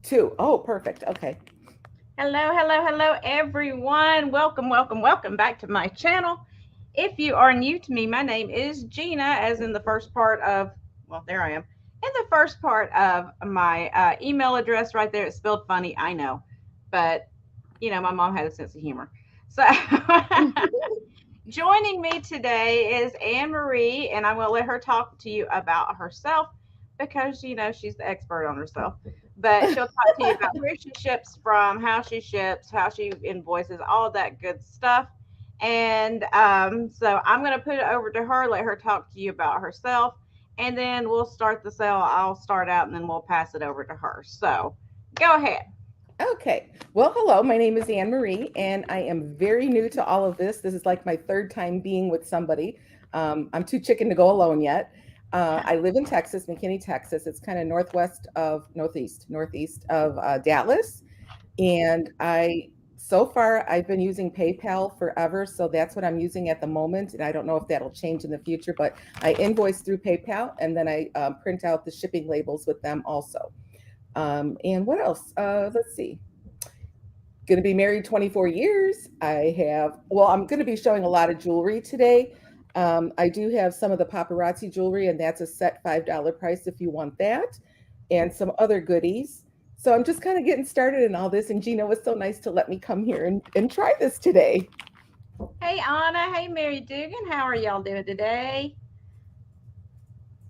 Two. Oh, perfect. Okay. Hello, hello, hello, everyone. Welcome, welcome, welcome back to my channel. If you are new to me, my name is Gina, as in the first part of, well, there I am. In the first part of my email address right there, it's spelled funny, I know. But, my mom had a sense of humor. So, joining me today is Anne Marie, and I'm going to let her talk to you about herself because she's the expert on herself. But she'll talk to you about where she ships from, how she ships, how she invoices, all that good stuff. And so I'm going to put it over to her, let her talk to you about herself, and then we'll start the sale. I'll start out and then we'll pass it over to her. So go ahead. Okay. Well, hello. My name is Anne Marie, and I am very new to all of this. This is like my third time being with somebody. I'm too chicken to go alone yet. I live in Texas, McKinney, Texas. It's kind of northeast of Dallas. And so far, I've been using PayPal forever. So that's what I'm using at the moment. And I don't know if that'll change in the future, but I invoice through PayPal and then I print out the shipping labels with them also. And what else? Let's see. Going to be married 24 years. I'm going to be showing a lot of jewelry today. I do have some of the paparazzi jewelry, and that's a set $5 price if you want that, and some other goodies. So I'm just kind of getting started in all this. And Gina was so nice to let me come here and try this today. Hey, Anna. Hey, Mary Dugan. How are y'all doing today?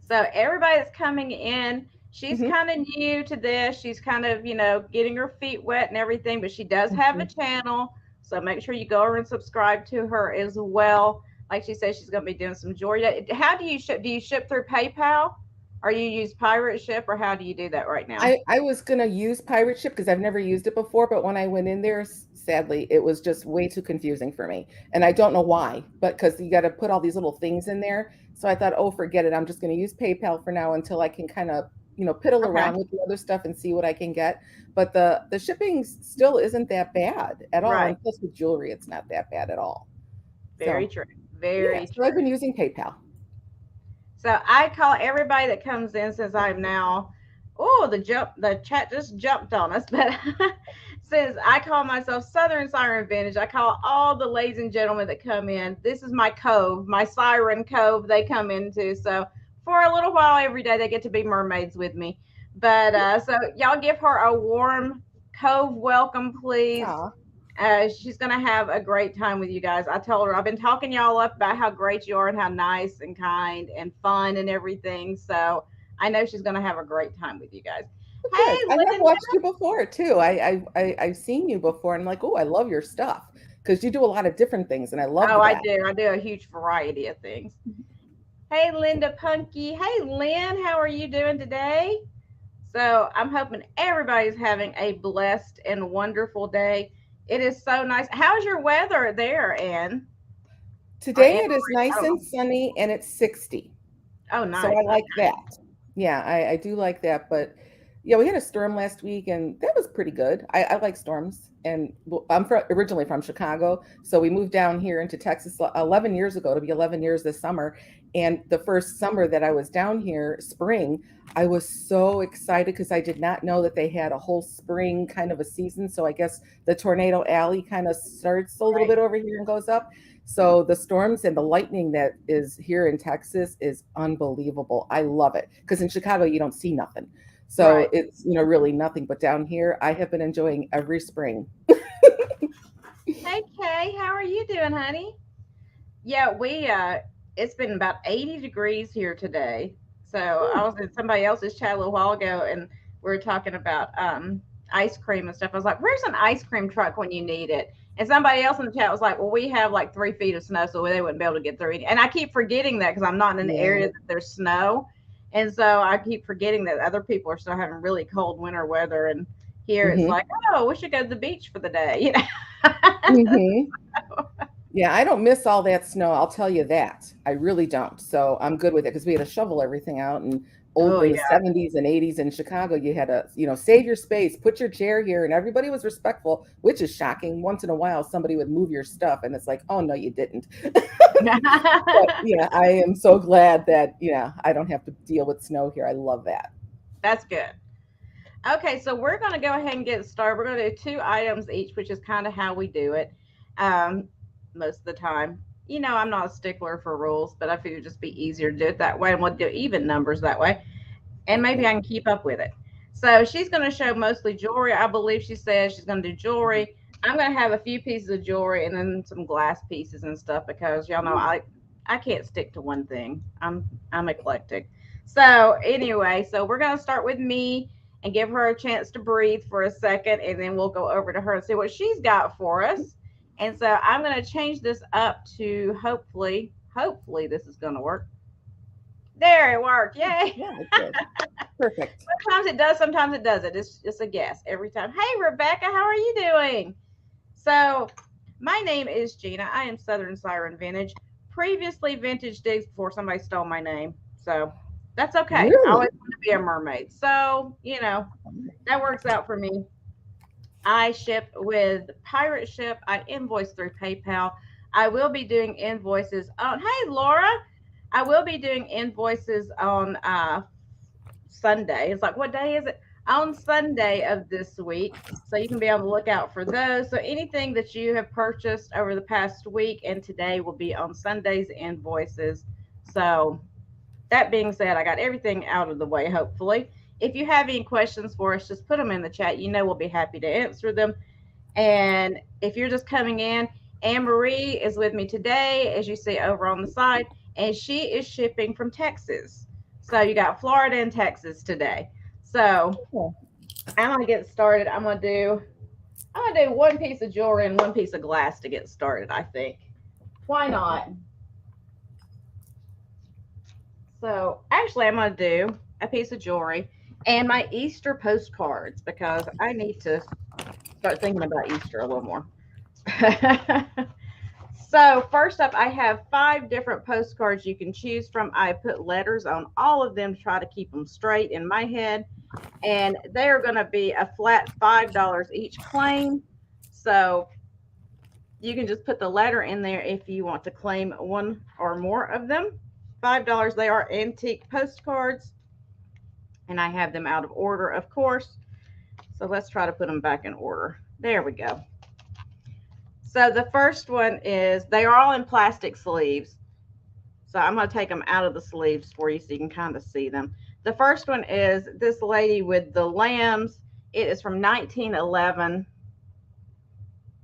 So everybody that's coming in, she's Hmm. kind of new to this. She's kind of, getting her feet wet and everything, but she does have a Hmm. channel. So make sure you go over and subscribe to her as well. Like she says, she's going to be doing some Georgia. How do you ship? Do you ship through PayPal or you use Pirate Ship or how do you do that right now? I was gonna use Pirate Ship because I've never used it before, but when I went in there, sadly, it was just way too confusing for me. And I don't know why, but because you got to put all these little things in there. So I thought, oh, forget it. I'm just gonna use PayPal for now until I can kind of, piddle Okay. around with the other stuff and see what I can get. But the shipping still isn't that bad at all. Right. And plus with jewelry, it's not that bad at all. Very So true. yeah, Very so I've been true. using PayPal. So I call everybody that comes in since I'm now, oh, the chat just jumped on us. But since I call myself Southern Siren Vintage, I call all the ladies and gentlemen that come in. This is my cove, my siren cove they come into. So for a little while every day, they get to be mermaids with me. But so y'all give her a warm cove welcome, please. Aw. She's gonna have a great time with you guys. I told her I've been talking y'all up about how great you are and how nice and kind and fun and everything. So I know she's gonna have a great time with you guys. Good. Hey, I have Linda. watched you before too. I've seen you before, and I'm like, oh, I love your stuff because you do a lot of different things, and I Oh, loved I that. do. I do a huge variety of things. Hey, Linda Punky. Hey, Lynn. How are you doing today? So I'm hoping everybody's having a blessed and wonderful day. It is so nice. How's your weather there, Ann? Or Today Anne it is Marie? I nice don't and know. sunny, and it's 60. Oh, So nice. I like that. Yeah, I do like that. But yeah, we had a storm last week, and that was pretty good. I like storms, and originally from Chicago, so we moved down here into Texas 11 years ago. To be 11 years this summer, and the first summer that I was down here, spring, I was so excited because I did not know that they had a whole spring kind of a season. So I guess the tornado alley kind of starts a little Right. bit over here and goes up. So the storms and the lightning that is here in Texas is unbelievable. I love it because in Chicago you don't see nothing. So Right. it's, really nothing. But down here, I have been enjoying every spring. Hey Kay, how are you doing, honey? Yeah, we it's been about 80 degrees here today. So I Hmm. was in somebody else's chat a little while ago and we were talking about ice cream and stuff. I was like, where's an ice cream truck when you need it? And somebody else in the chat was like, well, we have like 3 feet of snow, so they wouldn't be able to get through it. And I keep forgetting that because I'm not in an area Yeah. that there's snow. And so I keep forgetting that other people are still having really cold winter weather. And here it's Hmm. like, oh, we should go to the beach for the day. You know? Hmm. Yeah, I don't miss all that snow. I'll tell you that. I really don't. So I'm good with it because we had to shovel everything out. And old Oh, in the yeah. 70s and 80s in Chicago, you had to, save your space, put your chair here, and everybody was respectful, which is shocking. Once in a while, somebody would move your stuff, and it's like, oh no, you didn't. But yeah, I am so glad that I don't have to deal with snow here. I love that. That's good. Okay, so we're going to go ahead and get started. We're going to do 2 items each, which is kind of how we do it um, most of the time. I'm not a stickler for rules, but I figured it'd just be easier to do it that way, and we'll do even numbers that way, and maybe I can keep up with it. So she's going to show mostly jewelry. I believe she says she's going to do jewelry. I'm going to have a few pieces of jewelry and then some glass pieces and stuff because y'all know I can't stick to one thing. I'm eclectic. So anyway, so we're going to start with me and give her a chance to breathe for a second, and then we'll go over to her and see what she's got for us. And so I'm going to change this up to hopefully this is going to work. There, it worked. Yay. Yeah, it did. Perfect. Sometimes it does, sometimes it doesn't. It's just a guess every time. Hey, Rebecca, how are you doing? So, my name is Gina. I am Southern Siren Vintage. Previously Vintage Digs before somebody stole my name. So, that's okay. Really? I always want to be a mermaid. So, that works out for me. I ship with Pirate Ship. I invoice through PayPal. I will be doing invoices on, hey, Laura, I will be doing invoices on Sunday. It's like, what day is it? On Sunday of this week. So you can be on the lookout for those. So anything that you have purchased over the past week and today will be on Sunday's invoices. So that being said, I got everything out of the way, hopefully. If you have any questions for us, just put them in the chat. We'll be happy to answer them. And if you're just coming in, Anne Marie is with me today, as you see over on the side, and she is shipping from Texas. So you got Florida and Texas today. So I'm gonna get started. I'm gonna do one piece of jewelry and one piece of glass to get started, I think. Why not? So actually I'm gonna do a piece of jewelry and my Easter postcards because I need to start thinking about Easter a little more. So first up, I have 5 different postcards you can choose from. I put letters on all of them to try to keep them straight in my head. And they are going to be a flat $5 each claim. So you can just put the letter in there if you want to claim one or more of them. $5. They are antique postcards. And I have them out of order, of course. So let's try to put them back in order. There we go. So the first one is, they are all in plastic sleeves. So I'm going to take them out of the sleeves for you so you can kind of see them. The first one is this lady with the lambs. It is from 1911. It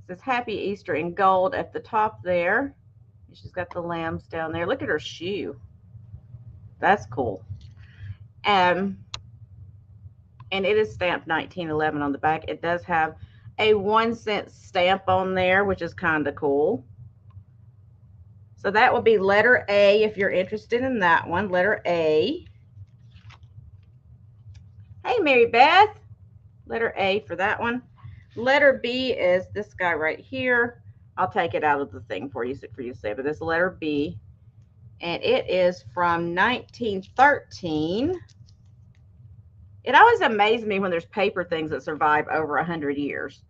says Happy Easter in gold at the top there. She's got the lambs down there. Look at her shoe. That's cool. And it is stamped 1911 on the back. It does have a 1-cent stamp on there, which is kind of cool. So that will be letter A if you're interested in that one. Letter A. Hey, Mary Beth. Letter A for that one. Letter B is this guy right here. I'll take it out of the thing for you to say, but it's letter B. And it is from 1913. It always amazes me when there's paper things that survive over 100 years.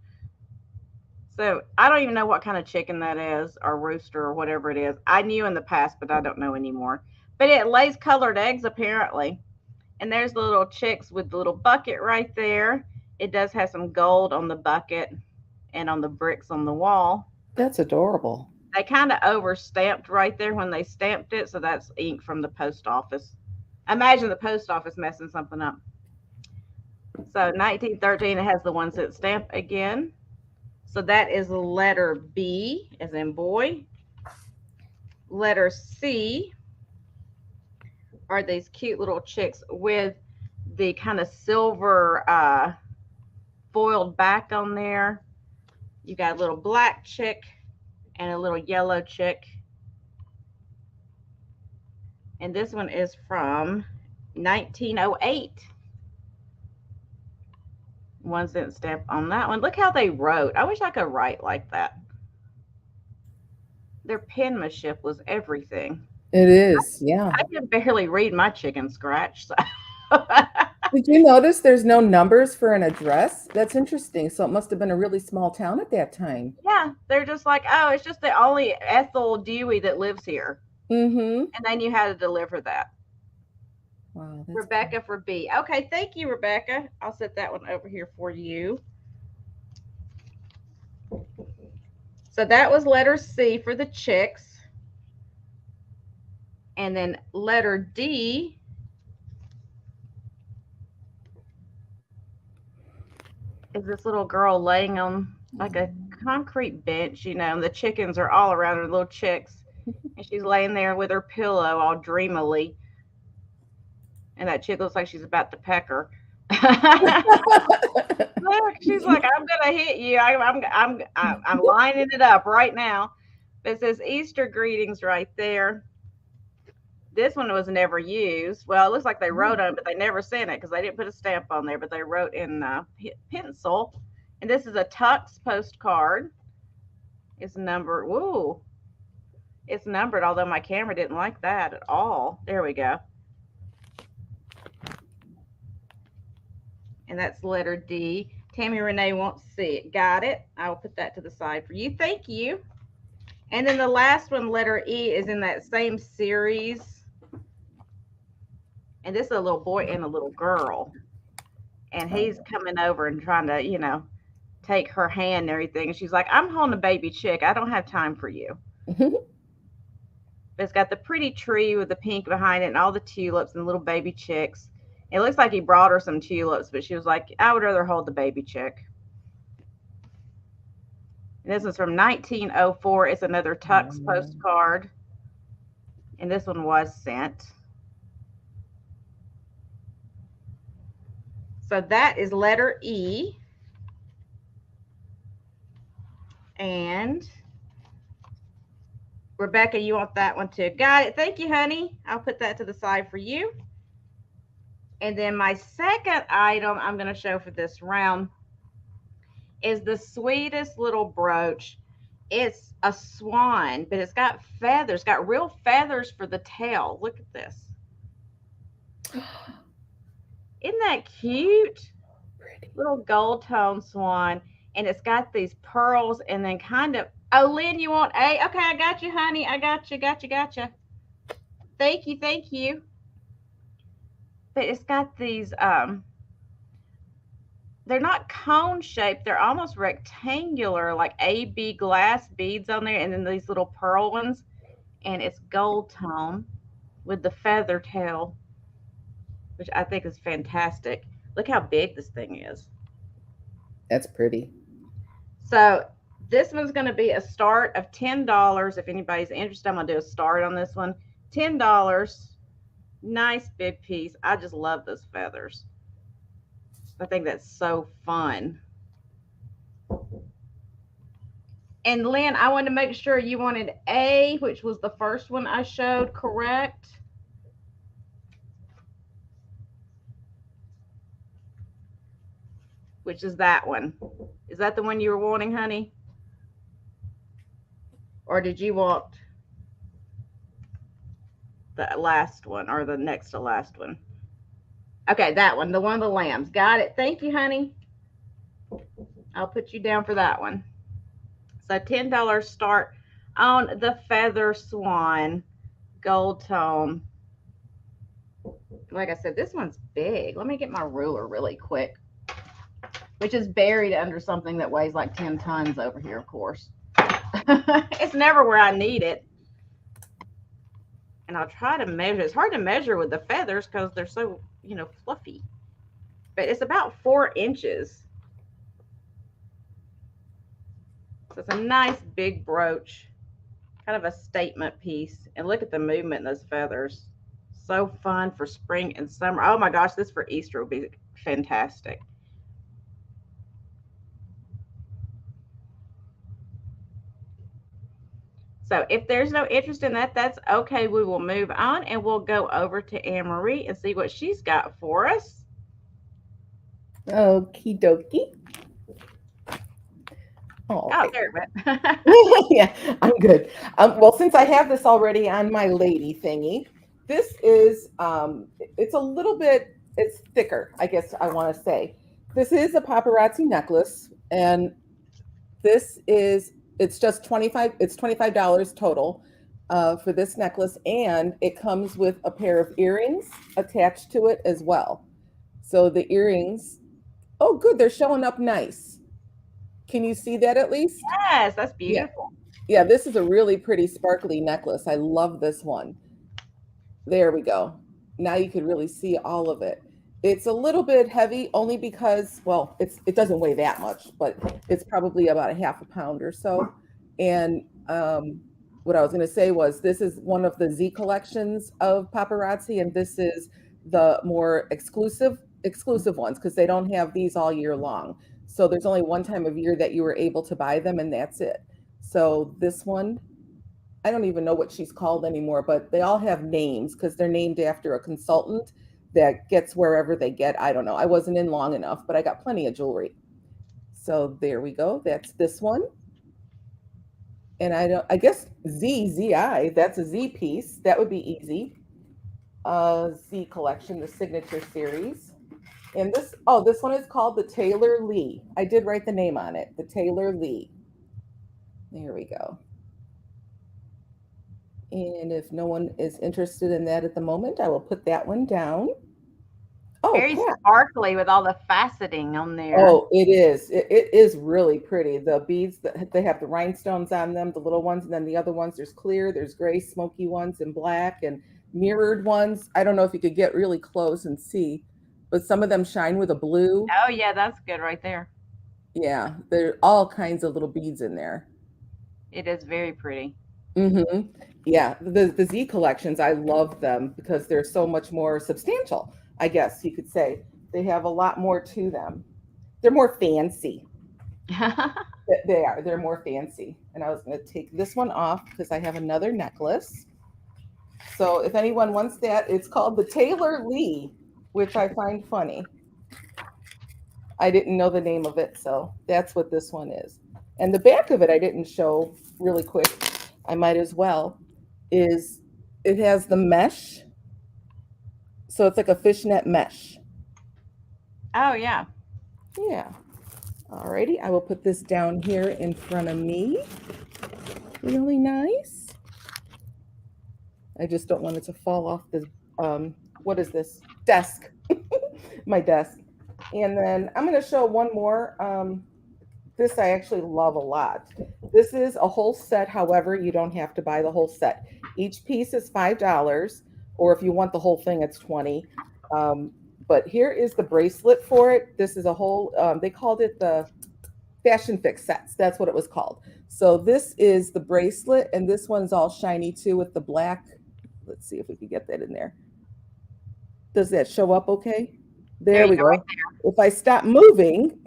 So I don't even know what kind of chicken that is, or rooster, or whatever it is. I knew in the past, but I don't know anymore. But it lays colored eggs, apparently. And there's the little chicks with the little bucket right there. It does have some gold on the bucket and on the bricks on the wall. That's adorable. They kind of over-stamped right there when they stamped it, so that's ink from the post office. Imagine the post office messing something up. So 1913, it has the 1-cent stamp again. So that is letter B, as in boy. Letter C are these cute little chicks with the kind of silver foiled back on there. You got a little black chick and a little yellow chick. And this one is from 1908. 1-cent stamp on that one. Look how they wrote. I wish I could write like that. Their penmanship was everything. It is, yeah. I can barely read my chicken scratch. So. Did you notice there's no numbers for an address? That's interesting. So it must have been a really small town at that time. Yeah, they're just like, oh, it's just the only Ethel Dewey that lives here. Mm-hmm. And they knew how to deliver that. Wow, that's Rebecca for B. Okay, thank you, Rebecca. I'll set that one over here for you. So that was letter C for the chicks. And then letter D is this little girl laying on like a concrete bench, and the chickens are all around her, little chicks. And she's laying there with her pillow all dreamily. And that chick looks like she's about to peck her. Look, she's like, I'm gonna hit you. I'm lining it up right now. It says Easter greetings right there. This one was never used. Well, it looks like they wrote on it, but they never sent it because they didn't put a stamp on there. But they wrote in pencil. And this is a Tux postcard. It's numbered. Woo! It's numbered, although my camera didn't like that at all. There we go. And that's letter D. Tammy Renee won't see it. Got it. I will put that to the side for you. Thank you. And then the last one, letter E, is in that same series. And this is a little boy and a little girl. And he's coming over and trying to, take her hand and everything. And she's like, I'm holding a baby chick. I don't have time for you. But it's got the pretty tree with the pink behind it and all the tulips and little baby chicks. It looks like he brought her some tulips, but she was like, I would rather hold the baby chick. And this is from 1904. It's another Tux postcard. And this one was sent. So that is letter E. And Rebecca, you want that one too. Got it. Thank you, honey. I'll put that to the side for you. And then my second item I'm going to show for this round is the sweetest little brooch. It's a swan, but it's got feathers, got real feathers for the tail. Look at this. Isn't that cute? Pretty. Little gold tone swan. And it's got these pearls and then kind of, oh, Lynn, you want A? Okay, I got you, honey. I got you. Thank you. But it's got these, they're not cone shaped. They're almost rectangular, like AB glass beads on there. And then these little pearl ones. And it's gold tone with the feather tail, which I think is fantastic. Look how big this thing is. That's pretty. So this one's going to be a start of $10. If anybody's interested, I'm going to do a start on this one. $10. Nice big piece. I just love those feathers. I think that's so fun. And Lynn, I wanted to make sure you wanted A, which was the first one I showed, correct? Which is that one. Is that the one you were wanting, honey? Or did you want the last one or the next to last one? Okay, that one, the one of the lambs. Got it. Thank you, honey. I'll put you down for that one. So $10 start on the feather swan gold tone. Like I said, this one's big. Let me get my ruler really quick, which is buried under something that weighs like 10 tons over here, of course. It's never where I need it. And I'll try to measure. It's hard to measure with the feathers because they're so, fluffy. But it's about 4 inches. So it's a nice big brooch, kind of a statement piece. And look at the movement in those feathers. So fun for spring and summer. Oh my gosh, this for Easter would be fantastic. So if there's no interest in that, that's okay. We will move on and we'll go over to Anne-Marie and see what she's got for us. Okie dokie. Oh, there it went. Yeah, I'm good. Well, since I have this already on my lady thingy, this is, it's a little bit, it's thicker, I guess I want to say. This is a paparazzi necklace, and this is, it's just $25 total. for this necklace, and it comes with a pair of earrings attached to it as well. So the earrings, oh, good, they're showing up nice. Can you see that at least? Yes, that's Yeah. beautiful. Yeah, this is a really pretty sparkly necklace. I love this one. There we go. Now you can really see all of it. It's a little bit heavy only because, well, it doesn't weigh that much, but it's probably about a half a pound or so. And what I was going to say was this is one of the Z collections of paparazzi, and this is the more exclusive ones because they don't have these all year long. So there's only one time of year that you were able to buy them, and that's it. So this one, I don't even know what she's called anymore, but they all have names because they're named after a consultant that gets wherever they get. I don't know. I wasn't in long enough, but I got plenty of jewelry. So there we go. That's this one. And I guess ZI, that's a Z piece. That would be easy. Z collection, the signature series. And this one is called the Taylor Lee. I did write the name on it, the Taylor Lee. There we go. And if no one is interested in that at the moment, I will put that one down. Oh, Very Pat. sparkly with all the faceting on there. Oh, it is. It is really pretty. The beads, they have the rhinestones on them, the little ones, and then the other ones, there's clear, there's gray, smoky ones, and black, and mirrored ones. I don't know if you could get really close and see, but some of them shine with a blue. Oh, yeah, that's good right there. Yeah, there are all kinds of little beads in there. It is very pretty. Mm-hmm. Yeah, the Z collections, I love them because they're so much more substantial, I guess you could say. They have a lot more to them. They're more fancy. They are. They're more fancy. And I was going to take this one off because I have another necklace. So if anyone wants that, it's called the Taylor Lee, which I find funny. I didn't know the name of it, so that's what this one is. And the back of it, I didn't show really quick. I might as well. Is it has the mesh, so it's like a fishnet mesh. Oh, yeah. Yeah. Alrighty, I will put this down here in front of me. Really nice. I just don't want it to fall off the what is this? Desk. My desk. And then I'm going to show one more. This I actually love a lot. This is a whole set. However, you don't have to buy the whole set. Each piece is $5, or if you want the whole thing, it's $20. But here is the bracelet for it. This is a whole, they called it the Fashion Fix sets. That's what it was called. So this is the bracelet, and this one's all shiny too with the black. Let's see if we can get that in there. Does that show up okay? There we go. Right there. If I stop moving,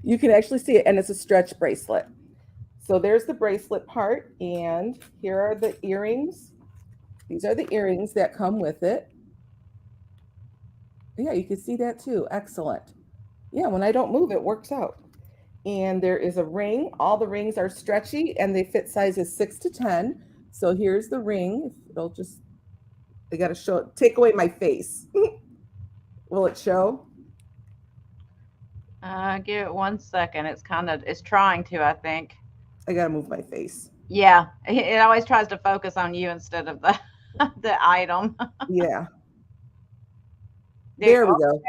you can actually see it, and it's a stretch bracelet. So there's the bracelet part, and here are the earrings. These are the earrings that come with it. Yeah, you can see that too. Excellent. Yeah, when I don't move, it works out. And there is a ring. All the rings are stretchy, and they fit sizes 6 to 10. So here's the ring. It'll just, I got to show it. Take away my face. Will it show? Give it 1 second. It's trying to, I think. I got to move my face. Yeah. It always tries to focus on you instead of the item. Yeah. There we go.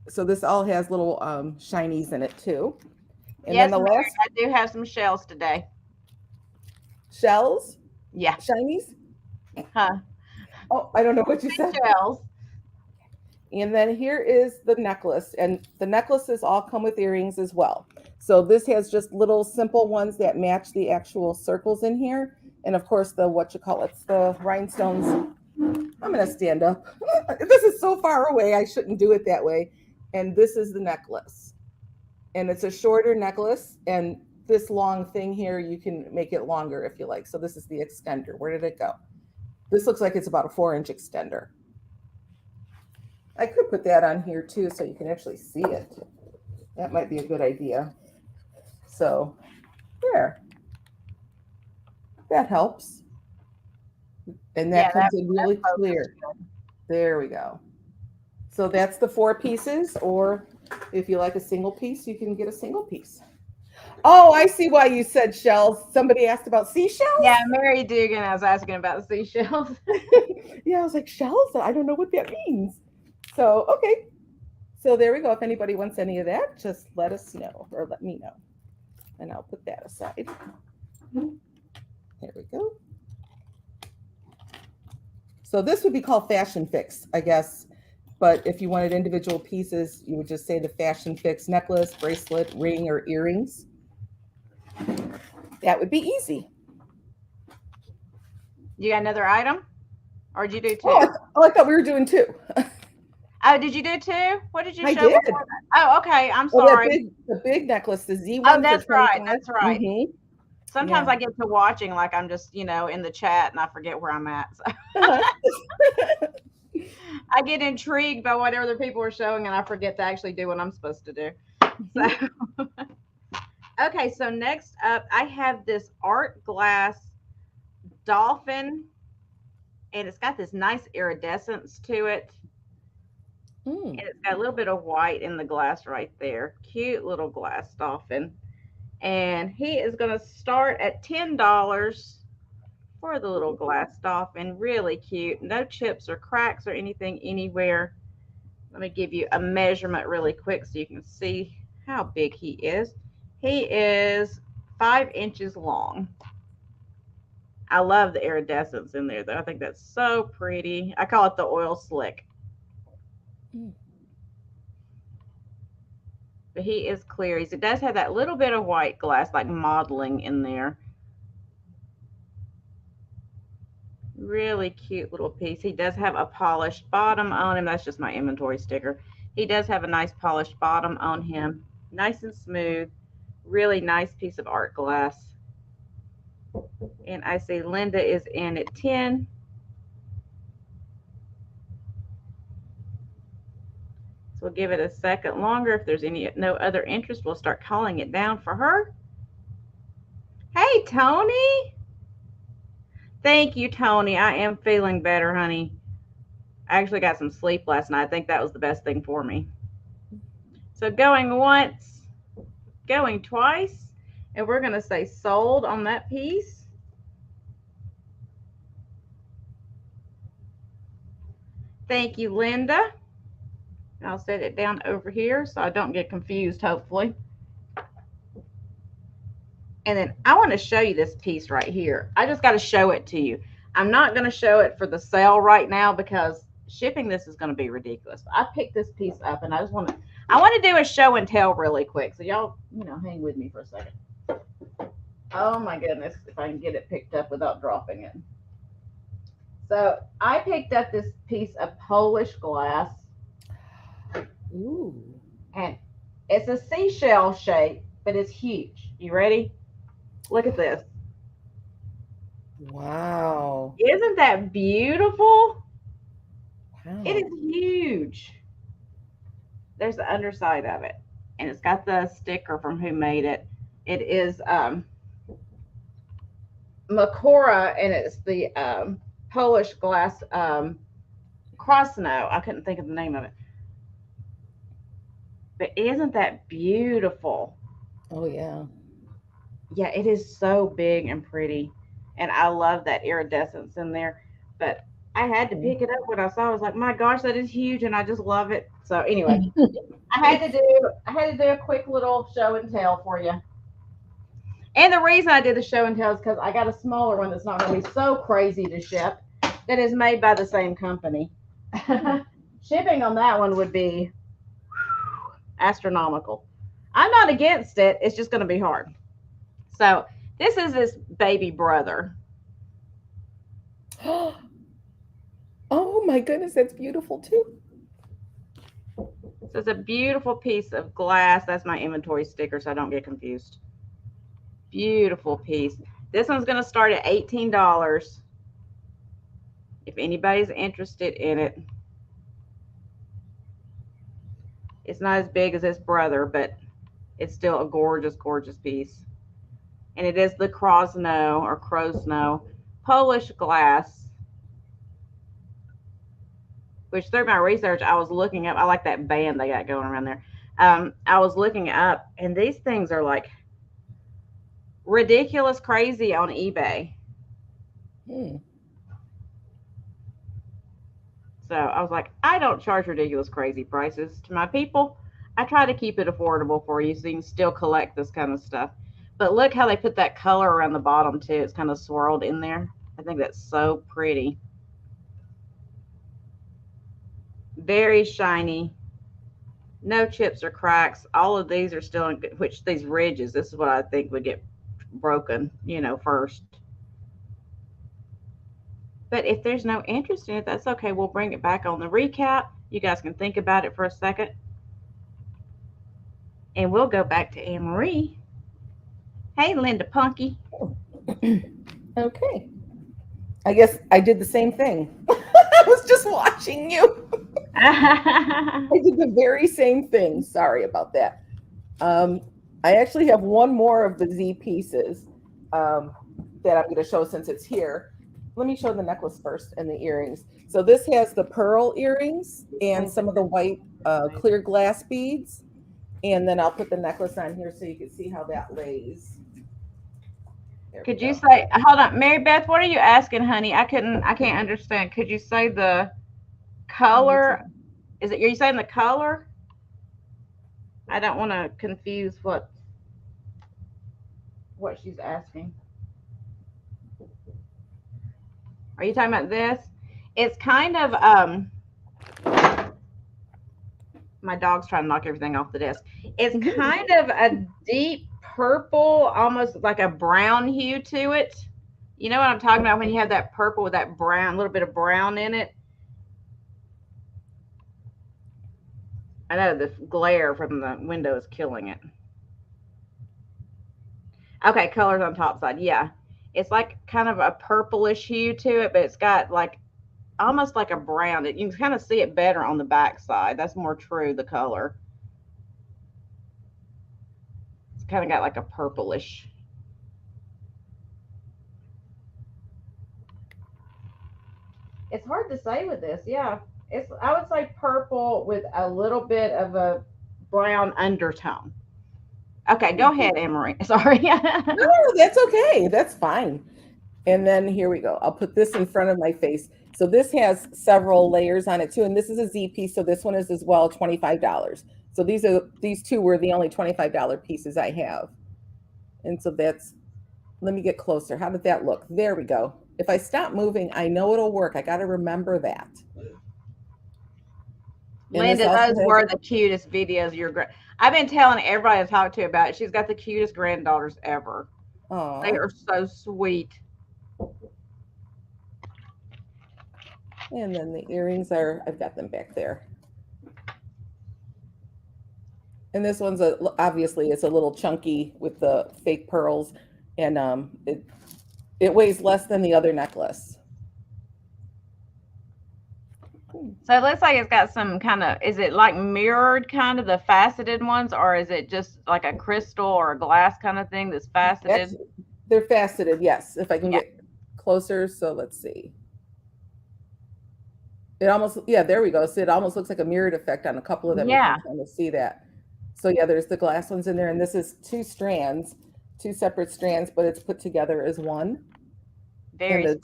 So this all has little shinies in it too. And yes, then the last, I do have some shells today. Shells? Yeah. Shinies? Huh. Oh, I don't know what you said. Shells. And then here is the necklace. And the necklaces all come with earrings as well. So this has just little simple ones that match the actual circles in here. And of course, the the rhinestones. I'm going to stand up. This is so far away. I shouldn't do it that way. And this is the necklace. And it's a shorter necklace. And this long thing here, you can make it longer if you like. So this is the extender. Where did it go? This looks like it's about a 4-inch extender. I could put that on here too, so you can actually see it. That might be a good idea. So there. That helps. And that comes in really clear. There we go. So that's the 4 pieces, or if you like a single piece, you can get a single piece. Oh, I see why you said shells. Somebody asked about seashells? Yeah, Mary Dugan, I was asking about the seashells. Yeah, I was like, shells? I don't know what that means. So, okay. So there we go. If anybody wants any of that, just let us know or let me know. And I'll put that aside. There we go. So this would be called Fashion Fix, I guess. But if you wanted individual pieces, you would just say the Fashion Fix necklace, bracelet, ring, or earrings. That would be easy. You got another item? Or did you do two? I thought we were doing two. Oh, did you do two? What did you I show did. before that? Oh, okay. I'm Well, sorry. the big necklace, the Z Oh, one. that's right. That's right. Mm-hmm. Sometimes Yeah. I get to watching like I'm just, in the chat and I forget where I'm at. So I get intrigued by what other people are showing and I forget to actually do what I'm supposed to do. So okay, so next up I have this art glass dolphin and it's got this nice iridescence to it. And it's got a little bit of white in the glass right there. Cute little glass dolphin. And he is going to start at $10 for the little glass dolphin. Really cute. No chips or cracks or anything anywhere. Let me give you a measurement really quick so you can see how big he is. He is 5 inches long. I love the iridescence in there, though. I think that's so pretty. I call it the oil slick. But he is clear. It does have that little bit of white glass, like modeling in there. Really cute little piece. He does have a polished bottom on him. That's just my inventory sticker. He does have a nice polished bottom on him. Nice and smooth. Really nice piece of art glass. And I see Linda is in at 10. So we'll give it a second longer. If there's no other interest, we'll start calling it down for her. Hey, Tony. Thank you, Tony. I am feeling better, honey. I actually got some sleep last night. I think that was the best thing for me. So going once, going twice, and we're going to say sold on that piece. Thank you, Linda. I'll set it down over here so I don't get confused, hopefully. And then I want to show you this piece right here. I just got to show it to you. I'm not going to show it for the sale right now because shipping this is going to be ridiculous. I picked this piece up and I want to do a show and tell really quick. So y'all, hang with me for a second. Oh my goodness, if I can get it picked up without dropping it. So I picked up this piece of Polish glass. Ooh. And it's a seashell shape, but it's huge. You ready? Look at this. Wow. Isn't that beautiful? Wow. It is huge. There's the underside of it. And it's got the sticker from who made it. It is Makora, and it's the Polish glass Krosno. I couldn't think of the name of it. But isn't that beautiful? Oh, yeah. Yeah, it is so big and pretty. And I love that iridescence in there. But I had to pick it up when I saw it. I was like, my gosh, that is huge. And I just love it. So anyway, I had to do a quick little show and tell for you. And the reason I did the show and tell is because I got a smaller one that's not going to be so crazy to ship that is made by the same company. Shipping on that one would be astronomical. I'm not against it. It's just going to be hard. So this is this baby brother. Oh my goodness, that's beautiful too. So it's a beautiful piece of glass. That's my inventory sticker, so I don't get confused. Beautiful piece. This one's going to start at $18. If anybody's interested in it. It's not as big as this brother, but it's still a gorgeous, gorgeous piece. And it is the Krosno or Krosno Polish glass, which through my research, I was looking up. I like that band they got going around there. I was looking up, and these things are like ridiculous crazy on eBay. Hmm. So I was like, I don't charge ridiculous crazy prices to my people. I try to keep it affordable for you so you can still collect this kind of stuff. But look how they put that color around the bottom too. It's kind of swirled in there. I think that's so pretty. Very shiny. No chips or cracks. All of these are still in good, which these ridges, this is what I think would get broken, first. But if there's no interest in it, that's okay. We'll bring it back on the recap. You guys can think about it for a second. And we'll go back to Anne Marie. Hey, Linda Punky. Okay. I guess I did the same thing. I was just watching you. I did the very same thing. Sorry about that. I actually have one more of the Z pieces that I'm going to show since it's here. Let me show the necklace first and the earrings. So this has the pearl earrings and some of the white clear glass beads. And then I'll put the necklace on here so you can see how that lays. Could you say, hold on, Mary Beth, what are you asking, honey? I can't understand. Could you say the color? Are you saying the color? I don't want to confuse what she's asking. Are you talking about this? It's kind of, my dog's trying to knock everything off the desk. It's kind of a deep purple, almost like a brown hue to it. You know what I'm talking about when you have that purple with that brown, little bit of brown in it? I know the glare from the window is killing it. Okay, colors on top side. Yeah. It's like kind of a purplish hue to it, but it's got like almost like a brown. You can kind of see it better on the back side. That's more true, the color. It's kind of got like a purplish. It's hard to say with this. Yeah. I would say purple with a little bit of a brown undertone. Okay, go ahead, Anne-Marie. Sorry. No, that's okay. That's fine. And then here we go. I'll put this in front of my face. So this has several layers on it too. And this is a Z piece. So this one is as well $25. So these two were the only $25 pieces I have. And so let me get closer. How did that look? There we go. If I stop moving, I know it'll work. I got to remember that. Linda, those were the cutest videos. I've been telling everybody I talk to about it. She's got the cutest granddaughters ever. Aww. They are so sweet. And then the earrings I've got them back there. And this one's obviously it's a little chunky with the fake pearls, and it weighs less than the other necklace. So it looks like it's got some kind of, is it like mirrored kind of the faceted ones, or is it just like a crystal or a glass kind of thing that's faceted? They're faceted, yes. If I can get closer, so let's see. It almost, there we go. So it almost looks like a mirrored effect on a couple of them. Yeah. You can kind of see that. So yeah, there's the glass ones in there, and this is two separate strands, but it's put together as one. Very and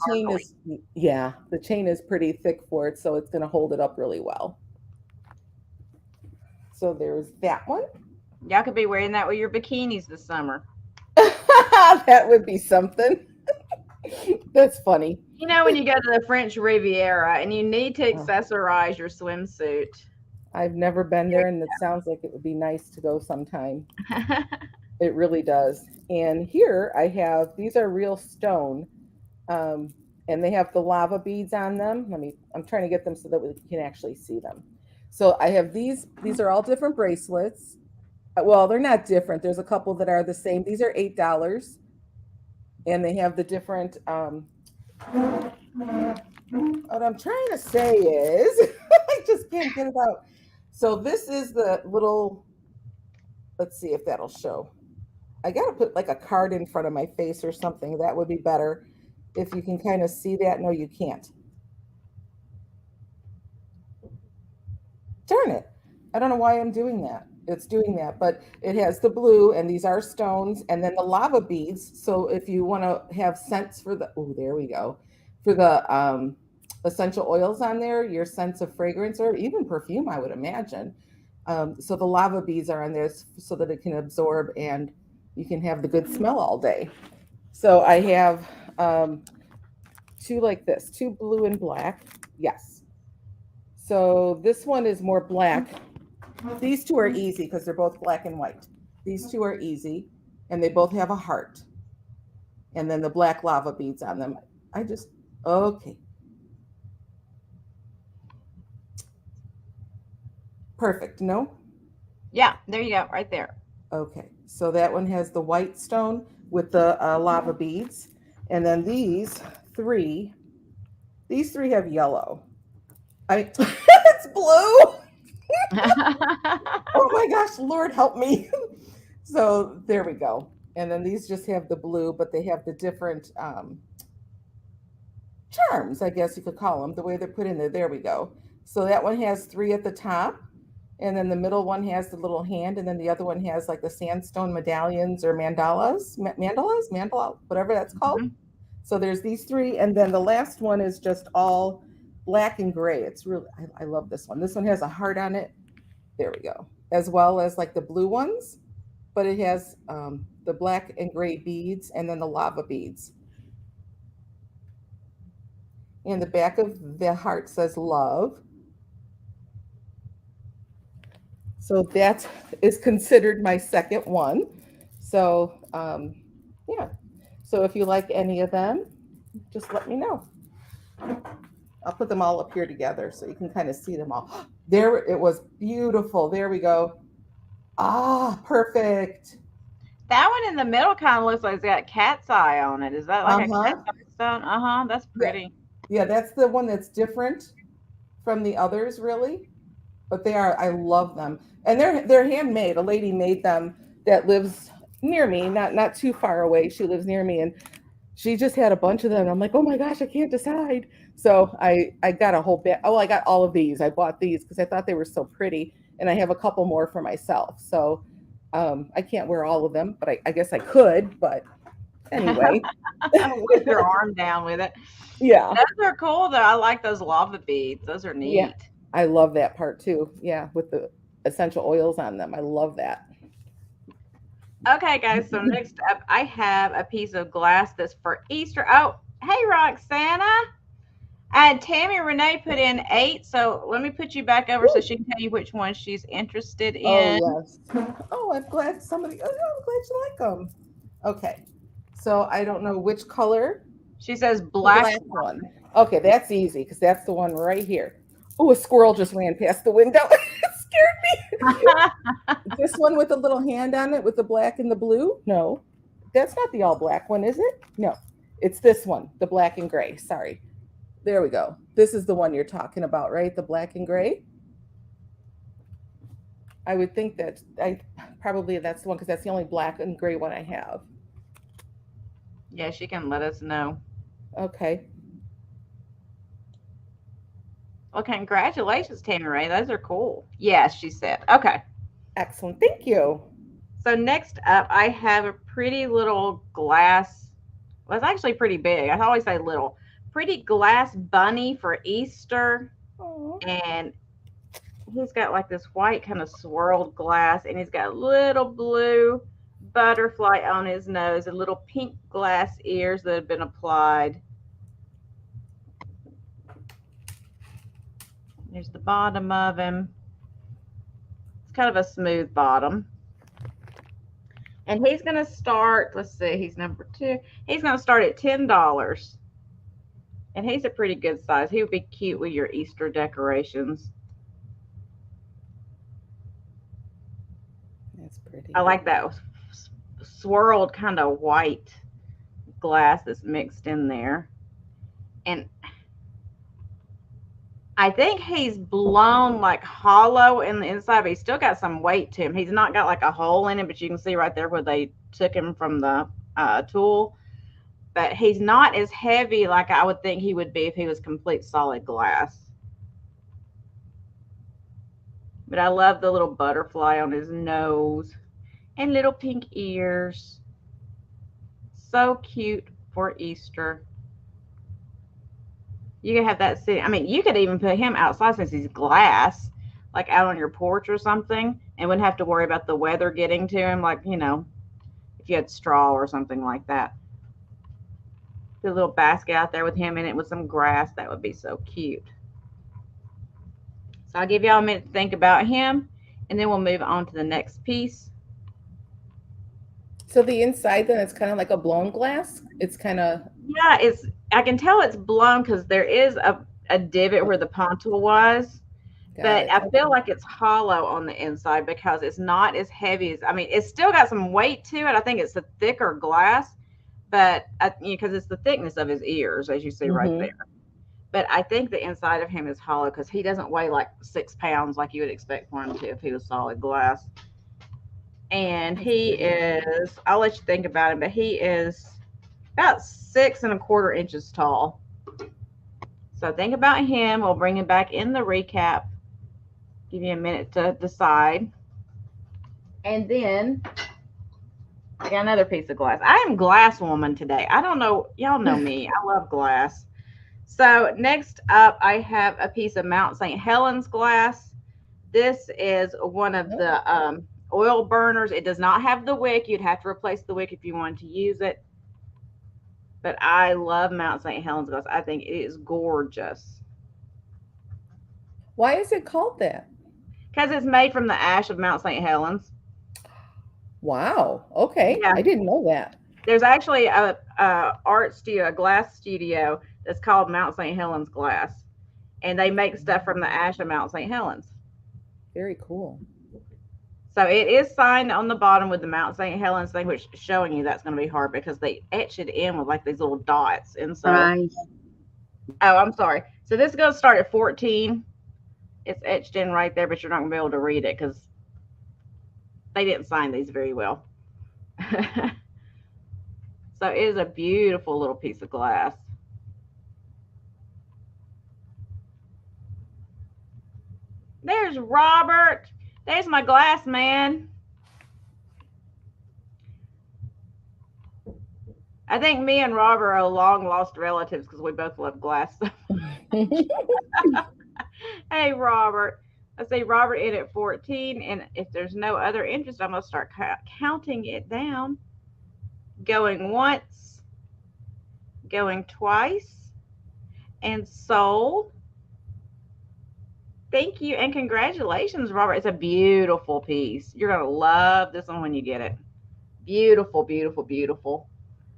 the chain is pretty thick for it, so it's going to hold it up really well. So there's that one. Y'all could be wearing that with your bikinis this summer. That would be something. That's funny. You know, when you go to the French Riviera and you need to accessorize your swimsuit. I've never been there, and it sounds like it would be nice to go sometime. It really does. And here I have, these are real stone. And they have the lava beads on them. I'm trying to get them so that we can actually see them. So I have these are all different bracelets. Well, they're not different. There's a couple that are the same. These are $8. And they have the different, what I'm trying to say is, I just can't get it out. So this is the little, let's see if that'll show. I got to put like a card in front of my face or something. That would be better. If you can kind of see that. No, you can't. Darn it. I don't know why I'm doing that. it's doing that, but it has the blue, and these are stones, and then the lava beads. So if you want to have scents for the, oh, there we go, for the essential oils on there, your sense of fragrance or even perfume, I would imagine. So the lava beads are on there so that it can absorb and you can have the good smell all day. So I have two like this, two blue and black. Yes. So this one is more black. These two are easy because they're both black and white. These two are easy and they both have a heart. And then the black lava beads on them. I just, okay. Perfect. No? Yeah, there you go, right there. Okay. So that one has the white stone with the lava beads. And then three, these three have yellow. It's blue. Oh my gosh, Lord help me. So there we go. And then these just have the blue, but they have the different charms, I guess you could call them, the way they're put in there. There we go. So that one has three at the top. And then the middle one has the little hand. And then the other one has like the sandstone medallions or mandala, whatever that's called. Mhm. So there's these three. And then the last one is just all black and gray. It's really, I love this one. This one has a heart on it. There we go. As well as like the blue ones, but it has the black and gray beads and then the lava beads. And the back of the heart says love. So that is considered my second one. So yeah. So if you like any of them, just let me know. I'll put them all up here together so you can kind of see them all. There, it was beautiful. There we go. Ah, perfect. That one in the middle kind of looks like it's got cat's eye on it. Is that like a Uh-huh. cat's eye stone? Uh-huh, that's Yeah. pretty. Yeah, that's the one that's different from the others, really. But they are, I love them. And they're handmade. A lady made them that lives near me, not too far away. She lives near me and she just had a bunch of them. I'm like, oh my gosh, I can't decide. So I got a whole bit. Oh, I got all of these. I bought these because I thought they were so pretty, and I have a couple more for myself. So I can't wear all of them, but I guess I could. But anyway, Whip your arm down with it. yeah, Those are cool though. I like those lava beads. Those are yeah, neat. I love that part too. Yeah, with the essential oils on them, I love that. Okay, guys. So next up, I have a piece of glass that's for Easter. Oh, hey, Roxana. And Tammy Renee put in 8. So let me put you back over so Woo. she can tell you which one she's interested Oh in. yes. Oh, I'm glad somebody. Oh, I'm glad you like them. Okay, so I don't know which color. She says The black. black one. Okay, that's easy because that's the one right here. Oh, a squirrel just ran past the window. It scared me. This one with the little hand on it with the black and the blue? No, that's not the all black one, is it? No, it's this one, the black and gray. Sorry. There we go. This is the one you're talking about, right? The black and gray. I would think that I probably that's the one because that's the only black and gray one I have. Yeah, she can let us know. Okay. Well, congratulations, Tammy Ray. Those are cool. Yes, she said. Okay. Excellent. Thank you. So next up, I have a pretty little glass. Well, it's actually pretty big. I always say little. Pretty glass bunny for Easter. Oh, And he's got like this white kind of swirled glass, and he's got little blue butterfly on his nose and little pink glass ears that have been applied. There's the bottom of him. It's kind of a smooth bottom. And he's going to start, let's see, he's number 2. He's going to start at $10. And he's a pretty good size. He would be cute with your Easter decorations. that's pretty. I like that swirled kind of white glass that's mixed in there. And I think he's blown like hollow in the inside, but he's still got some weight to him. He's not got like a hole in it, but you can see right there where they took him from the tool. But he's not as heavy like I would think he would be if he was complete solid glass. But I love the little butterfly on his nose and little pink ears. So cute for Easter. You could have that sitting. I mean, you could even put him outside since he's glass, like out on your porch or something, and wouldn't have to worry about the weather getting to him, like, if you had straw or something like that. Put a little basket out there with him in it with some grass. That would be so cute. So I'll give y'all a minute to think about him, and then we'll move on to the next piece. So the inside then it's kind of like a blown glass. It's kind of Yeah, I can tell it's blown because there is a divot where the pontoon was. got But it. I feel like it's hollow on the inside because it's not as heavy as, I mean, it's still got some weight to it. I think it's a thicker glass, but because it's the thickness of his ears, as you see right there. Hmm. But I think the inside of him is hollow because he doesn't weigh like 6 pounds like you would expect for him to if he was solid glass. And he is, I'll let you think about him, but he is about 6.25 inches tall. So think about him. We'll bring him back in the recap. Give you a minute to decide. And then I got another piece of glass. I am glass woman today. I don't know. Y'all know me. I love glass. So next up, I have a piece of Mount St. Helens glass. This is one of the oil burners. It does not have the wick. You'd have to replace the wick if you wanted to use it. But I love Mount St. Helens glass. I think it is gorgeous. Why is it called that? Because it's made from the ash of Mount St. Helens. Wow. Okay. Yeah. I didn't know that. There's actually a art studio, a glass studio that's called Mount St. Helens Glass, and they make stuff from the ash of Mount St. Helens. Very cool. So it is signed on the bottom with the Mount St. Helens thing, which is showing you that's going to be hard because they etch it in with like these little dots. And so, oh, I'm sorry. So this is going to start at 14. It's etched in right there, but you're not going to be able to read it because they didn't sign these very well. So it is a beautiful little piece of glass. There's Robert. There's my glass man. I think me and Robert are long lost relatives because we both love glass. Hey, Robert. I say Robert in at 14. And if there's no other interest, I'm going to start counting it down. Going once, going twice, and sold. Thank you and congratulations, Robert. It's a beautiful piece. You're going to love this one when you get it. Beautiful, beautiful, beautiful.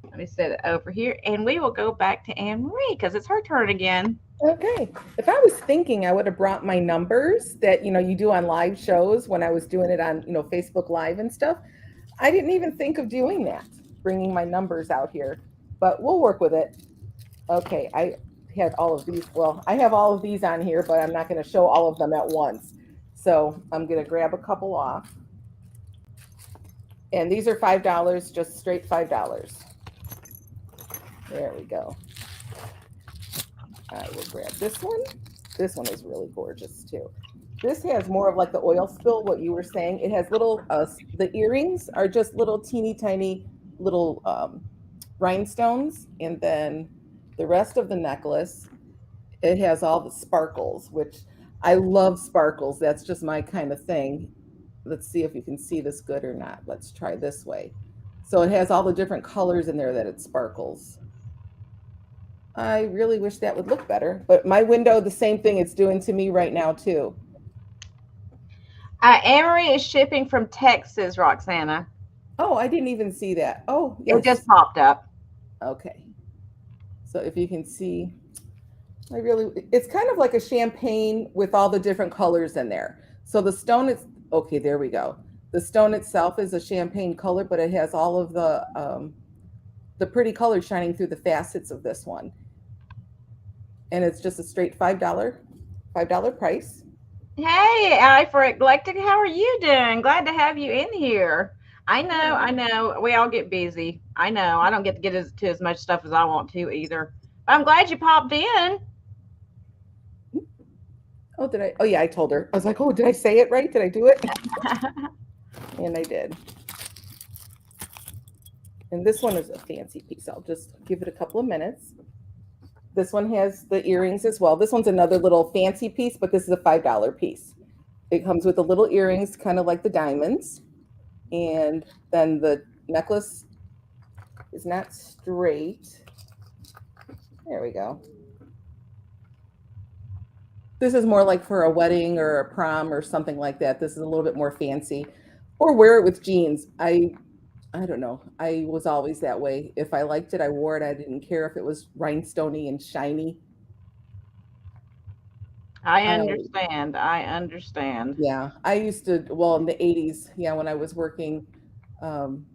Let me set it over here and we will go back to Anne Marie because it's her turn again. Okay. If I was thinking, I would have brought my numbers that, you do on live shows when I was doing it on, Facebook Live and stuff. I didn't even think of doing that, bringing my numbers out here, but we'll work with it. Okay. I had all of these. Well, I have all of these on here, but I'm not going to show all of them at once. So I'm going to grab a couple off. And these are $5, just straight $5. There we go. I will grab this one. This one is really gorgeous too. This has more of like the oil spill, what you were saying. It has little, the earrings are just little teeny tiny little rhinestones. And then the rest of the necklace, it has all the sparkles, which I love sparkles. That's just my kind of thing. Let's see if you can see this good or not. Let's try this way. So it has all the different colors in there that it sparkles. I really wish that would look better, but my window, the same thing it's doing to me right now too. Anne Marie is shipping from Texas, Roxana. Oh, I didn't even see that. Oh, yes. It just popped up. Okay. So if you can see, it's kind of like a champagne with all the different colors in there. So the stone is, okay, there we go. The stone itself is a champagne color, but it has all of the pretty colors shining through the facets of this one. And it's just a straight $5 price. Hey, I for Eclectic, how are you doing? Glad to have you in here. I know. We all get busy. I know. I don't get to get to as much stuff as I want to either. But I'm glad you popped in. Oh, did I? Oh, yeah, I told her. I was like, oh, did I say it right? Did I do it? And I did. And this one is a fancy piece. I'll just give it a couple of minutes. This one has the earrings as well. This one's another little fancy piece, but this is a $5 piece. It comes with the little earrings, kind of like the diamonds. And then the necklace is not straight. There we go. This is more like for a wedding or a prom or something like that. This is a little bit more fancy. Or wear it with jeans. I don't know. I was always that way. If I liked it, I wore it. I didn't care if it was rhinestoney and shiny. I I always, understand. I understand. yeah. I used to, well, in the 80s, yeah, when I was working um,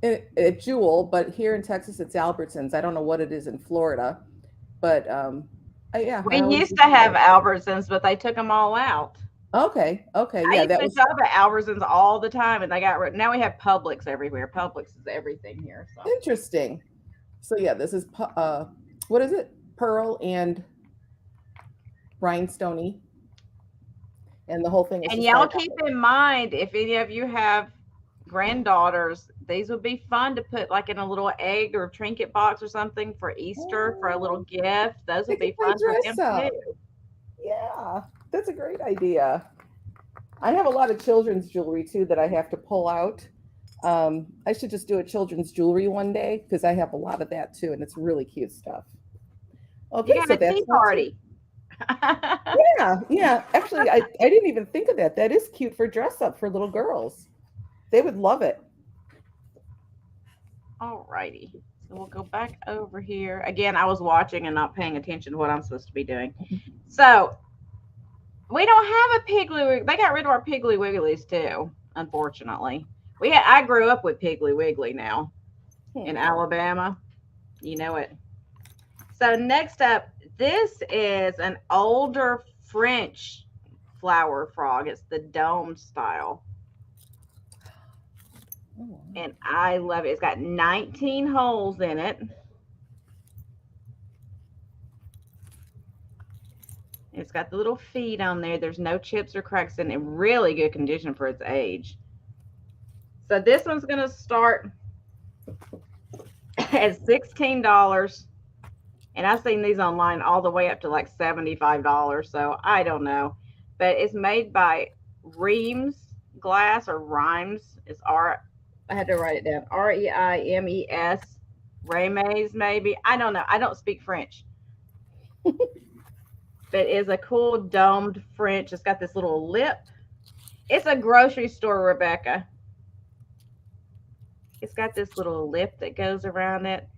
at Jewel, but here in Texas, it's Albertsons. I don't know what it is in Florida, but yeah, We I always used used to to wear have it. Albertsons, but they took them all out. Okay, okay, I yeah, used that to was shop at Albertsons all the time, and they got rid. Now we have Publix everywhere. Publix is everything here. So, interesting. So yeah, this is what is it? Pearl and rhinestoney, and the whole thing is and just y'all five keep dollars. in mind if any of you have granddaughters, these would be fun to put like in a little egg or trinket box or something for Easter for a little Oh, gift. Those they would can be play fun for dress them too. up. Yeah, that's a great idea. I have a lot of children's jewelry too that I have to pull out. I should just do a children's jewelry one day because I have a lot of that too, and it's really cute stuff. You Okay, got so a tea that's one too. party. Yeah, yeah. Actually, I didn't even think of that. That is cute for dress up for little girls. They would love it. All righty. So we'll go back over here. Again, I was watching and not paying attention to what I'm supposed to be doing. So we don't have a Piggly Wiggly. They got rid of our Piggly Wigglies too, unfortunately. I grew up with Piggly Wiggly now in Hmm. Alabama. You know it. So next up, this is an older French flower frog. It's the dome style. Oh, wow. And I love it. It's got 19 holes in it. It's got the little feet on there. There's no chips or cracks in it. Really good condition for its age. So this one's going to start at $16. And I've seen these online all the way up to like $75. So I don't know. But it's made by Reams Glass or Rhymes. I had to write it down. Reimes. Remes, maybe. I don't know. I don't speak French. But it's a cool domed French. It's got this little lip. It's a grocery store, Rebecca. It's got this little lip that goes around it.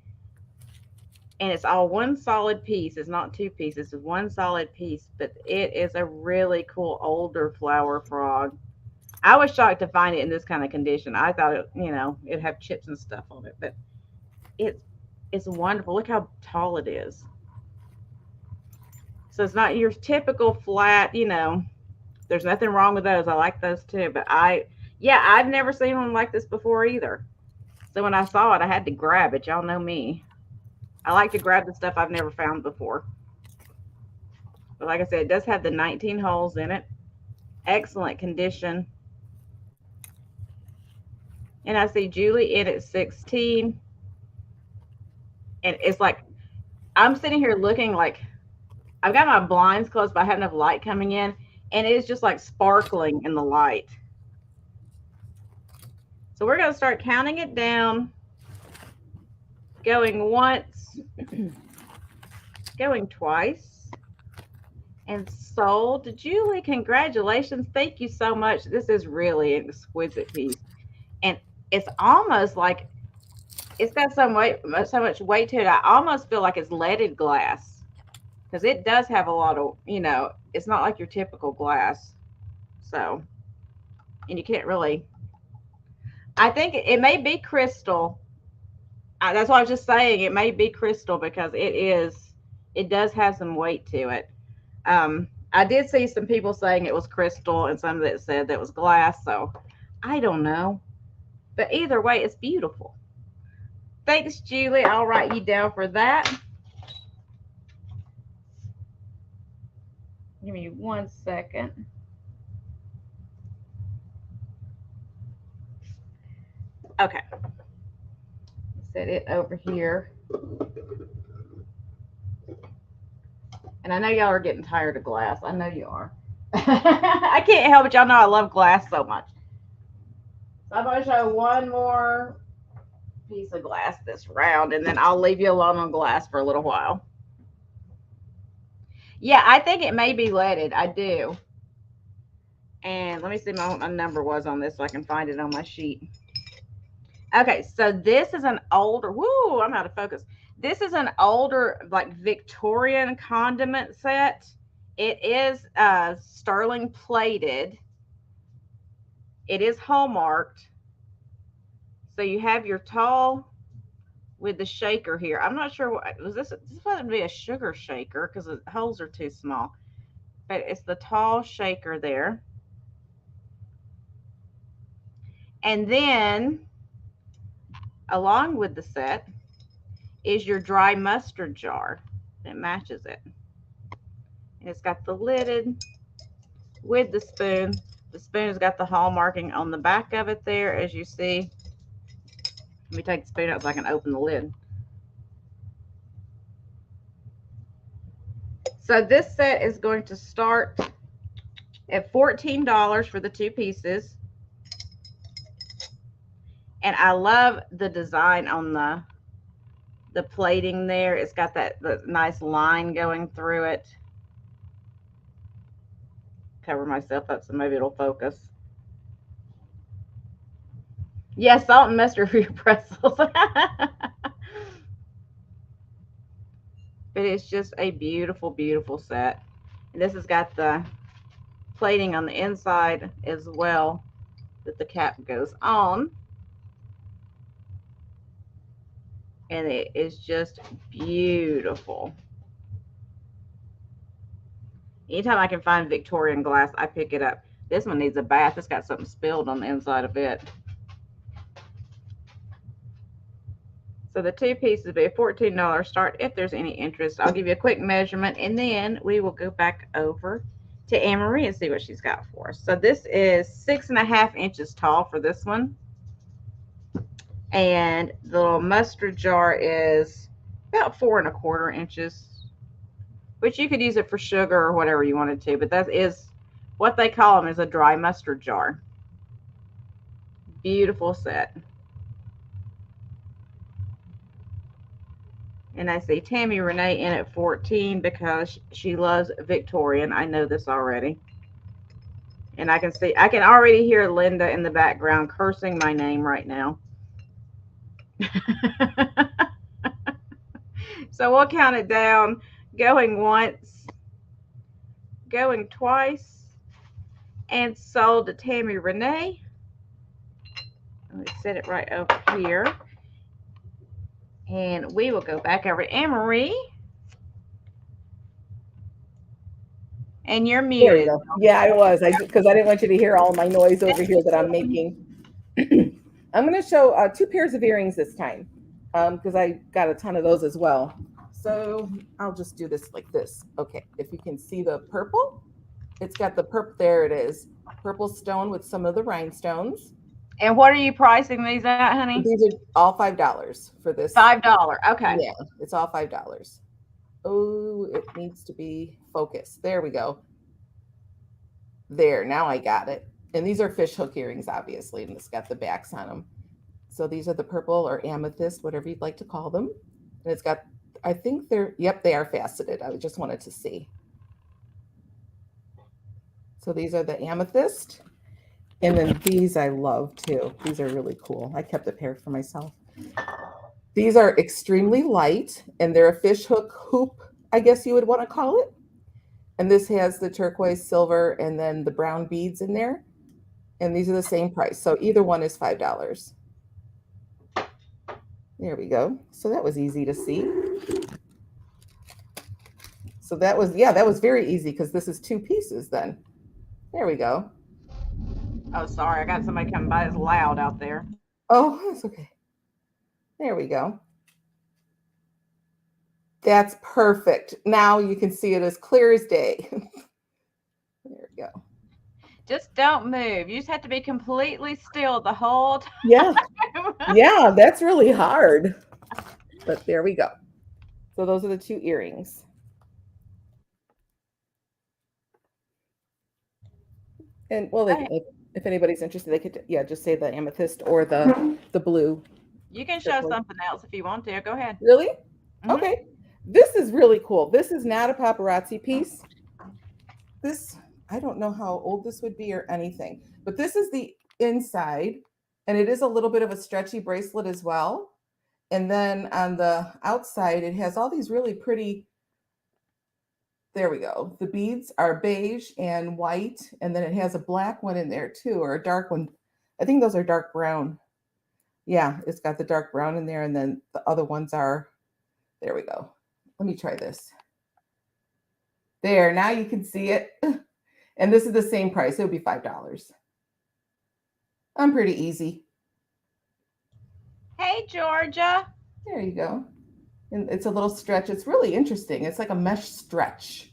And it's all one solid piece. It's not two pieces, it's one solid piece. But it is a really cool older flower frog. I was shocked to find it in this kind of condition. I thought it'd have chips and stuff on it, but it's it's wonderful. Look how tall it is. So it's not your typical flat. There's nothing wrong with those. I like those too. But yeah, I've never seen one like this before either. So when I saw it, I had to grab it. Y'all know me. I like to grab the stuff I've never found before. But like I said, it does have the 19 holes in it. Excellent condition. And I see Julie in at 16. And it's like, I'm sitting here looking like I've got my blinds closed, but I have enough light coming in. And it is just like sparkling in the light. So we're going to start counting it down, going once, going twice, and sold. Julie, congratulations. Thank you so much. This is really an exquisite piece. And it's almost like it's got so much weight to it. I almost feel like it's leaded glass because it does have a lot of, it's not like your typical glass. So, and you can't really, I think it may be crystal. That's why I was just saying it may be crystal because it does have some weight to it. I did see some people saying it was crystal and some that said that was glass. So I don't know. But either way, it's beautiful. Thanks, Julie. I'll write you down for that. Give me 1 second. Okay. Set it over here. And I know y'all are getting tired of glass. I know you are. I can't help it. Y'all know I love glass so much. So I'm going to show one more piece of glass this round, and then I'll leave you alone on glass for a little while. Yeah, I think it may be leaded. I do. And let me see what my number was on this so I can find it on my sheet. Okay, so this is an older, woo, I'm out of focus. This is an older, like Victorian condiment set. It is sterling plated. It is hallmarked. So you have your tall with the shaker here. I'm not sure what was this. This is supposed to be a sugar shaker because the holes are too small. But it's the tall shaker there. And then along with the set is your dry mustard jar that matches it. And it's got the lidded with the spoon. The spoon has got the hallmarking on the back of it there, as you see. Let me take the spoon out so I can open the lid. So this set is going to start at $14 for the 2 pieces. And I love the design on the plating there. It's got the nice line going through it. Cover myself up so maybe it'll focus. Yeah, salt and mustard for your pretzels. But it's just a beautiful, beautiful set. And this has got the plating on the inside as well that the cap goes on. And it is just beautiful. Anytime I can find Victorian glass, I pick it up. This one needs a bath. It's got something spilled on the inside of it. So the 2 pieces will be a $14 start if there's any interest. I'll give you a quick measurement, and then we will go back over to Anne-Marie and see what she's got for us. So this is 6.5 inches tall for this one. And the little mustard jar is about 4.25 inches, which you could use it for sugar or whatever you wanted to, but that is what they call them, is a dry mustard jar. Beautiful set. And I see Tammy Renee in at 14 because she loves Victorian. I know this already. And I can already hear Linda in the background cursing my name right now. So we'll count it down, going once, going twice, and sold to Tammy Renee. Let me set it right over here. And we will go back over to Anne-Marie. And you're muted. There you go. Yeah, I was. Because I didn't want you to hear all my noise over here that I'm making. I'm going to show 2 pairs of earrings this time because I got a ton of those as well. So I'll just do this like this. Okay, if you can see the purple, it's got the purple. There it is. Purple stone with some of the rhinestones. And what are you pricing these at, honey? These are all $5 for this. $5. Okay. Yeah, it's all $5. Oh, it needs to be focused. There we go. There, now I got it. And these are fish hook earrings, obviously, and it's got the backs on them. So these are the purple or amethyst, whatever you'd like to call them. And it's got, I think yep, they are faceted. I just wanted to see. So these are the amethyst. And then these I love too. These are really cool. I kept a pair for myself. These are extremely light, and they're a fish hook hoop, I guess you would want to call it. And this has the turquoise, silver, and then the brown beads in there. And these are the same price. So either one is $5. There we go. So that was easy to see. So that was, yeah, that was very easy because this is 2 pieces then. There we go. Oh, sorry. I got somebody coming by. It's loud out there. Oh, that's okay. There we go. That's perfect. Now you can see it as clear as day. go. Just don't move. You just have to be completely still the whole time. Yeah. Yeah, that's really hard. But there we go. So those are the 2 earrings. And well, Right. if anybody's interested, they could, yeah, just say the amethyst or the blue. You can show something else if you want to. Go ahead. Really? Mhm. Okay. This is really cool. This is not a paparazzi piece. This, I don't know how old this would be or anything, but this is the inside, and it is a little bit of a stretchy bracelet as well. And then on the outside, it has all these really pretty, there we go. The beads are beige and white, and then it has a black one in there too, or a dark one. I think those are dark brown. Yeah, it's got the dark brown in there, and then the other ones are, there we go. Let me try this. There, now you can see it. And this is the same price. It would be $5. I'm pretty easy. Hey, Georgia. There you go. And it's a little stretch. It's really interesting. It's like a mesh stretch,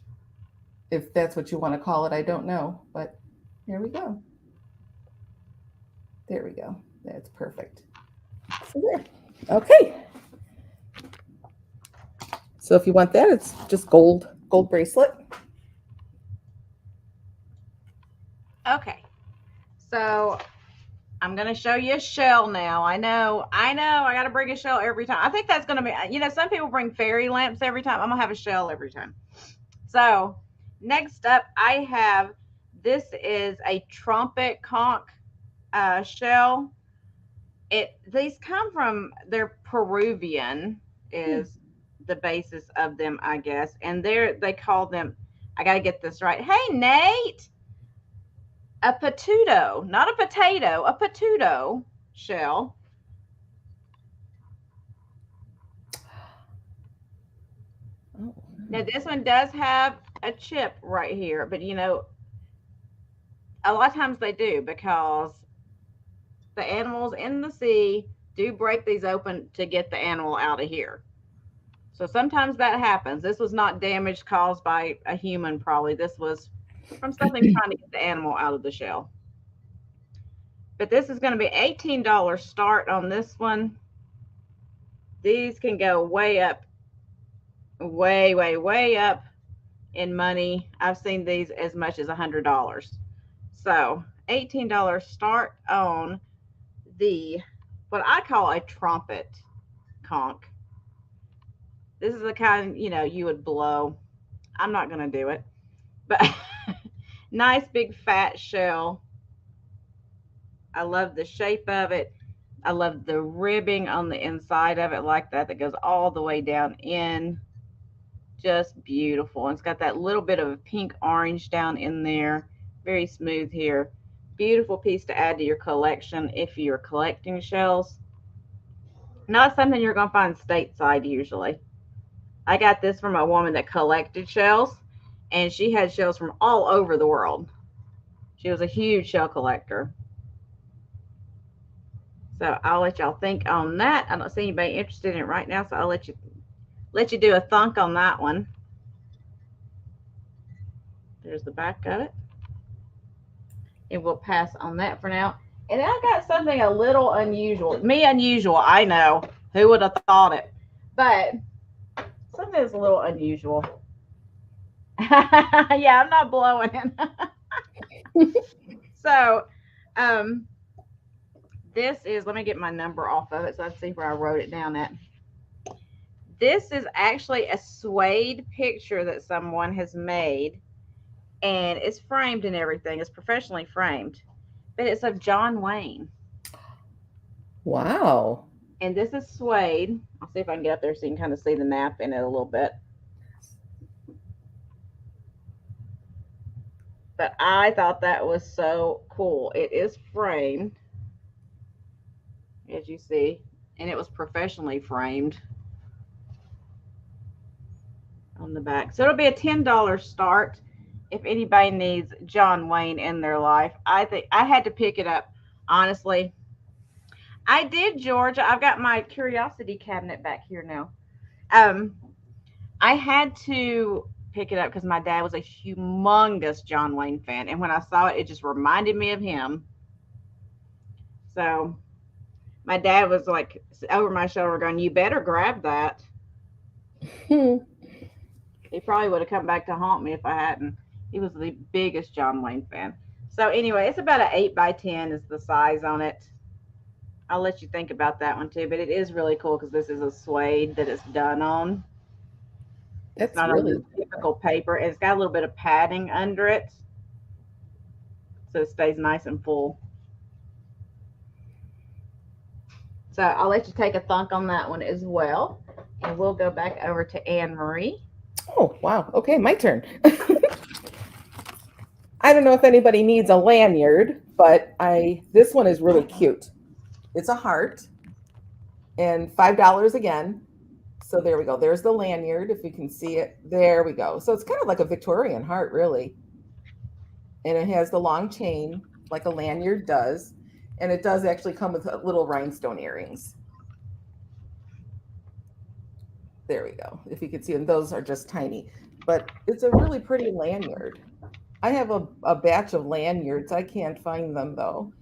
if that's what you want to call it. I don't know, but here we go. There we go. That's perfect. So there. Okay. So if you want that, it's just gold bracelet. Okay. So I'm going to show you a shell now. I know. I got to bring a shell every time. I think that's going to be, some people bring fairy lamps every time. I'm going to have a shell every time. So next up, I have, this is a trumpet conch shell. These come from, they're Peruvian is the basis of them, I guess. And they call them, I got to get this right. Hey, Nate. A petuto, not a potato, a petuto shell. Oh. Now this one does have a chip right here, but a lot of times they do because the animals in the sea do break these open to get the animal out of here. So sometimes that happens. This was not damage caused by a human, probably. This was from something trying to get the animal out of the shell. But this is going to be $18 start on this one. These can go way up, way, way, way up in money. I've seen these as much as $100. So $18 start on the, what I call a trumpet conch. This is the kind, you would blow. I'm not going to do it, but nice big fat shell. I love the shape of it. I love the ribbing on the inside of it like that goes all the way down in. Just beautiful. And it's got that little bit of pink orange down in there. Very smooth here. Beautiful piece to add to your collection if you're collecting shells. Not something you're going to find stateside usually. I got this from a woman that collected shells, and she had shells from all over the world. She was a huge shell collector. So I'll let y'all think on that. I don't see anybody interested in it right now, so I'll let you do a thunk on that one. There's the back of it. And we'll pass on that for now. And then I got something a little unusual. Me unusual, I know. Who would have thought it? But something that's a little unusual. Yeah, I'm not blowing it. So, this is, let me get my number off of it so I see where I wrote it down at. This is actually a suede picture that someone has made, and it's framed and everything. It's professionally framed, but it's of John Wayne. Wow. And this is suede. I'll see if I can get up there so you can kind of see the nap in it a little bit. But I thought that was so cool. It is framed, as you see, and it was professionally framed on the back. So it'll be a $10 start if anybody needs John Wayne in their life. I think I had to pick it up, honestly. I did, Georgia. I've got my curiosity cabinet back here now. I had to pick it up because my dad was a humongous John Wayne fan. And when I saw it, it just reminded me of him. So my dad was like over my shoulder going, "You better grab that." He probably would have come back to haunt me if I hadn't. He was the biggest John Wayne fan. So anyway, it's about an 8 by 10 is the size on it. I'll let you think about that one too, but it is really cool because this is a suede that it's done on. It's That's not on really the typical paper. It's got a little bit of padding under it, so it stays nice and full. So I'll let you take a thunk on that one as well, and we'll go back over to Anne Marie. Oh, wow. Okay, my turn. I don't know if anybody needs a lanyard, but this one is really cute. It's a heart and $5 again. So there we go. There's the lanyard, if you can see it. There we go. So it's kind of like a Victorian heart, really. And it has the long chain like a lanyard does. And it does actually come with little rhinestone earrings. There we go. If you can see them, those are just tiny. But it's a really pretty lanyard. I have a batch of lanyards. I can't find them though.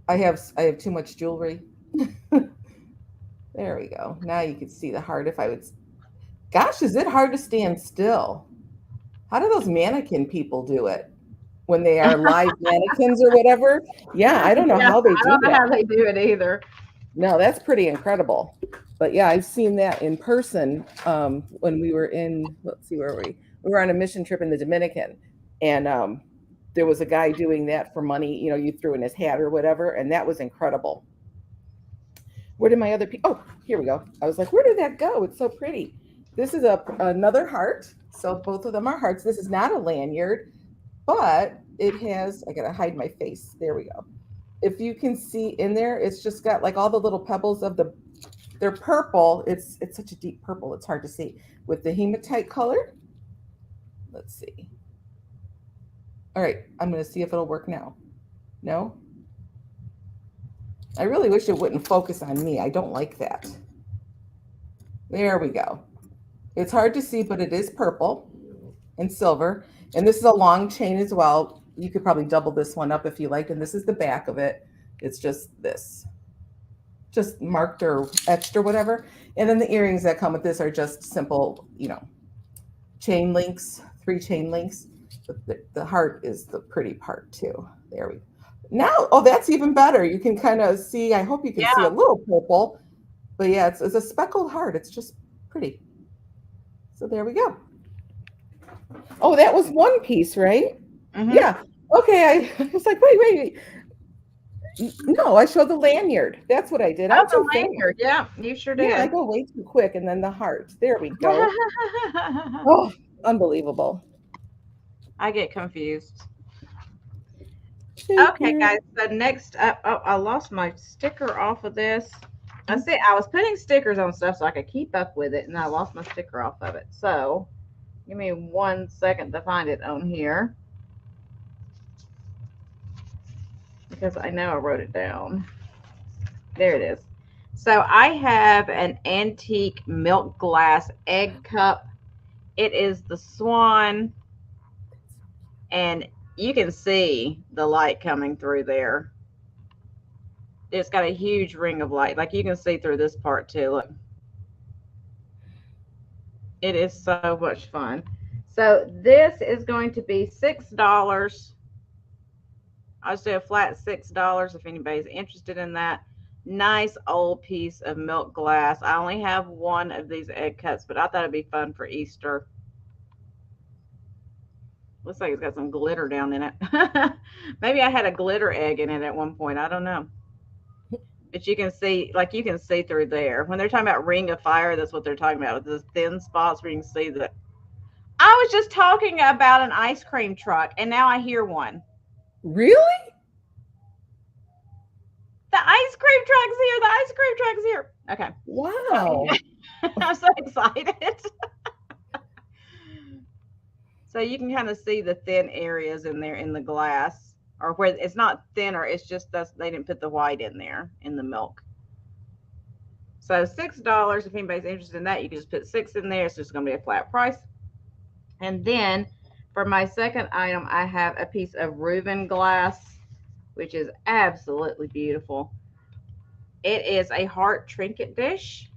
I have too much jewelry. There we go. Now you can see the heart. If I would, gosh, is it hard to stand still? How do those mannequin people do it when they are live mannequins or whatever? Yeah, I don't know how they do I don't know that. how they do it either. No, that's pretty incredible. But yeah, I've seen that in person when we were in, let's see, where were we? We were on a mission trip in the Dominican. And there was a guy doing that for money. You know, you threw in his hat or whatever. And that was incredible. Where did my other people? Oh, here we go. I was like, where did that go? It's so pretty. This is another heart. So both of them are hearts. This is not a lanyard, but it has, I got to hide my face. There we go. If you can see in there, it's just got like all the little pebbles of they're purple. It's such a deep purple. It's hard to see with the hematite color. Let's see. All right. I'm going to see if it'll work now. No? I really wish it wouldn't focus on me. I don't like that. There we go. It's hard to see, but it is purple and silver. And this is a long chain as well. You could probably double this one up if you liked. And this is the back of it. It's just this. Just marked or etched or whatever. And then the earrings that come with this are just simple, chain links, 3 chain links. But the heart is the pretty part too. There we go. Now, oh, that's even better. You can kind of see, I hope you can see a little purple, but yeah, it's a speckled heart. It's just pretty. So there we go. Oh, that was one piece, right? Mm-hmm. Yeah. Okay. I was like, wait. No, I showed the lanyard. That's what I did. Oh, the lanyard. Yeah, you sure did. Yeah, I go way too quick. And then the heart. There we go. Oh, unbelievable. I get confused. Okay, guys. So next up, I lost my sticker off of this. I was putting stickers on stuff so I could keep up with it, and I lost my sticker off of it. So give me 1 second to find it on here because I know I wrote it down. There it is. So I have an antique milk glass egg cup. It is the Swan, and you can see the light coming through there. It's got a huge ring of light. Like you can see through this part too. Look. It is so much fun. So this is going to be $6. I'll just do a flat $6 if anybody's interested in that. Nice old piece of milk glass. I only have one of these egg cups, but I thought it'd be fun for Easter. Looks like it's got some glitter down in it. Maybe I had a glitter egg in it at one point. I don't know. But you can see, you can see through there. When they're talking about ring of fire, that's what they're talking about. With the thin spots where you can see that. I was just talking about an ice cream truck, and now I hear one. Really? The ice cream truck's here. The ice cream truck's here. Okay. Wow. I'm so excited. So you can kind of see the thin areas in there in the glass, or where it's not thinner. It's just they didn't put the white in there in the milk. So $6. If anybody's interested in that, you can just put 6 in there. It's just going to be a flat price. And then for my second item, I have a piece of Reuben glass, which is absolutely beautiful. It is a heart trinket dish.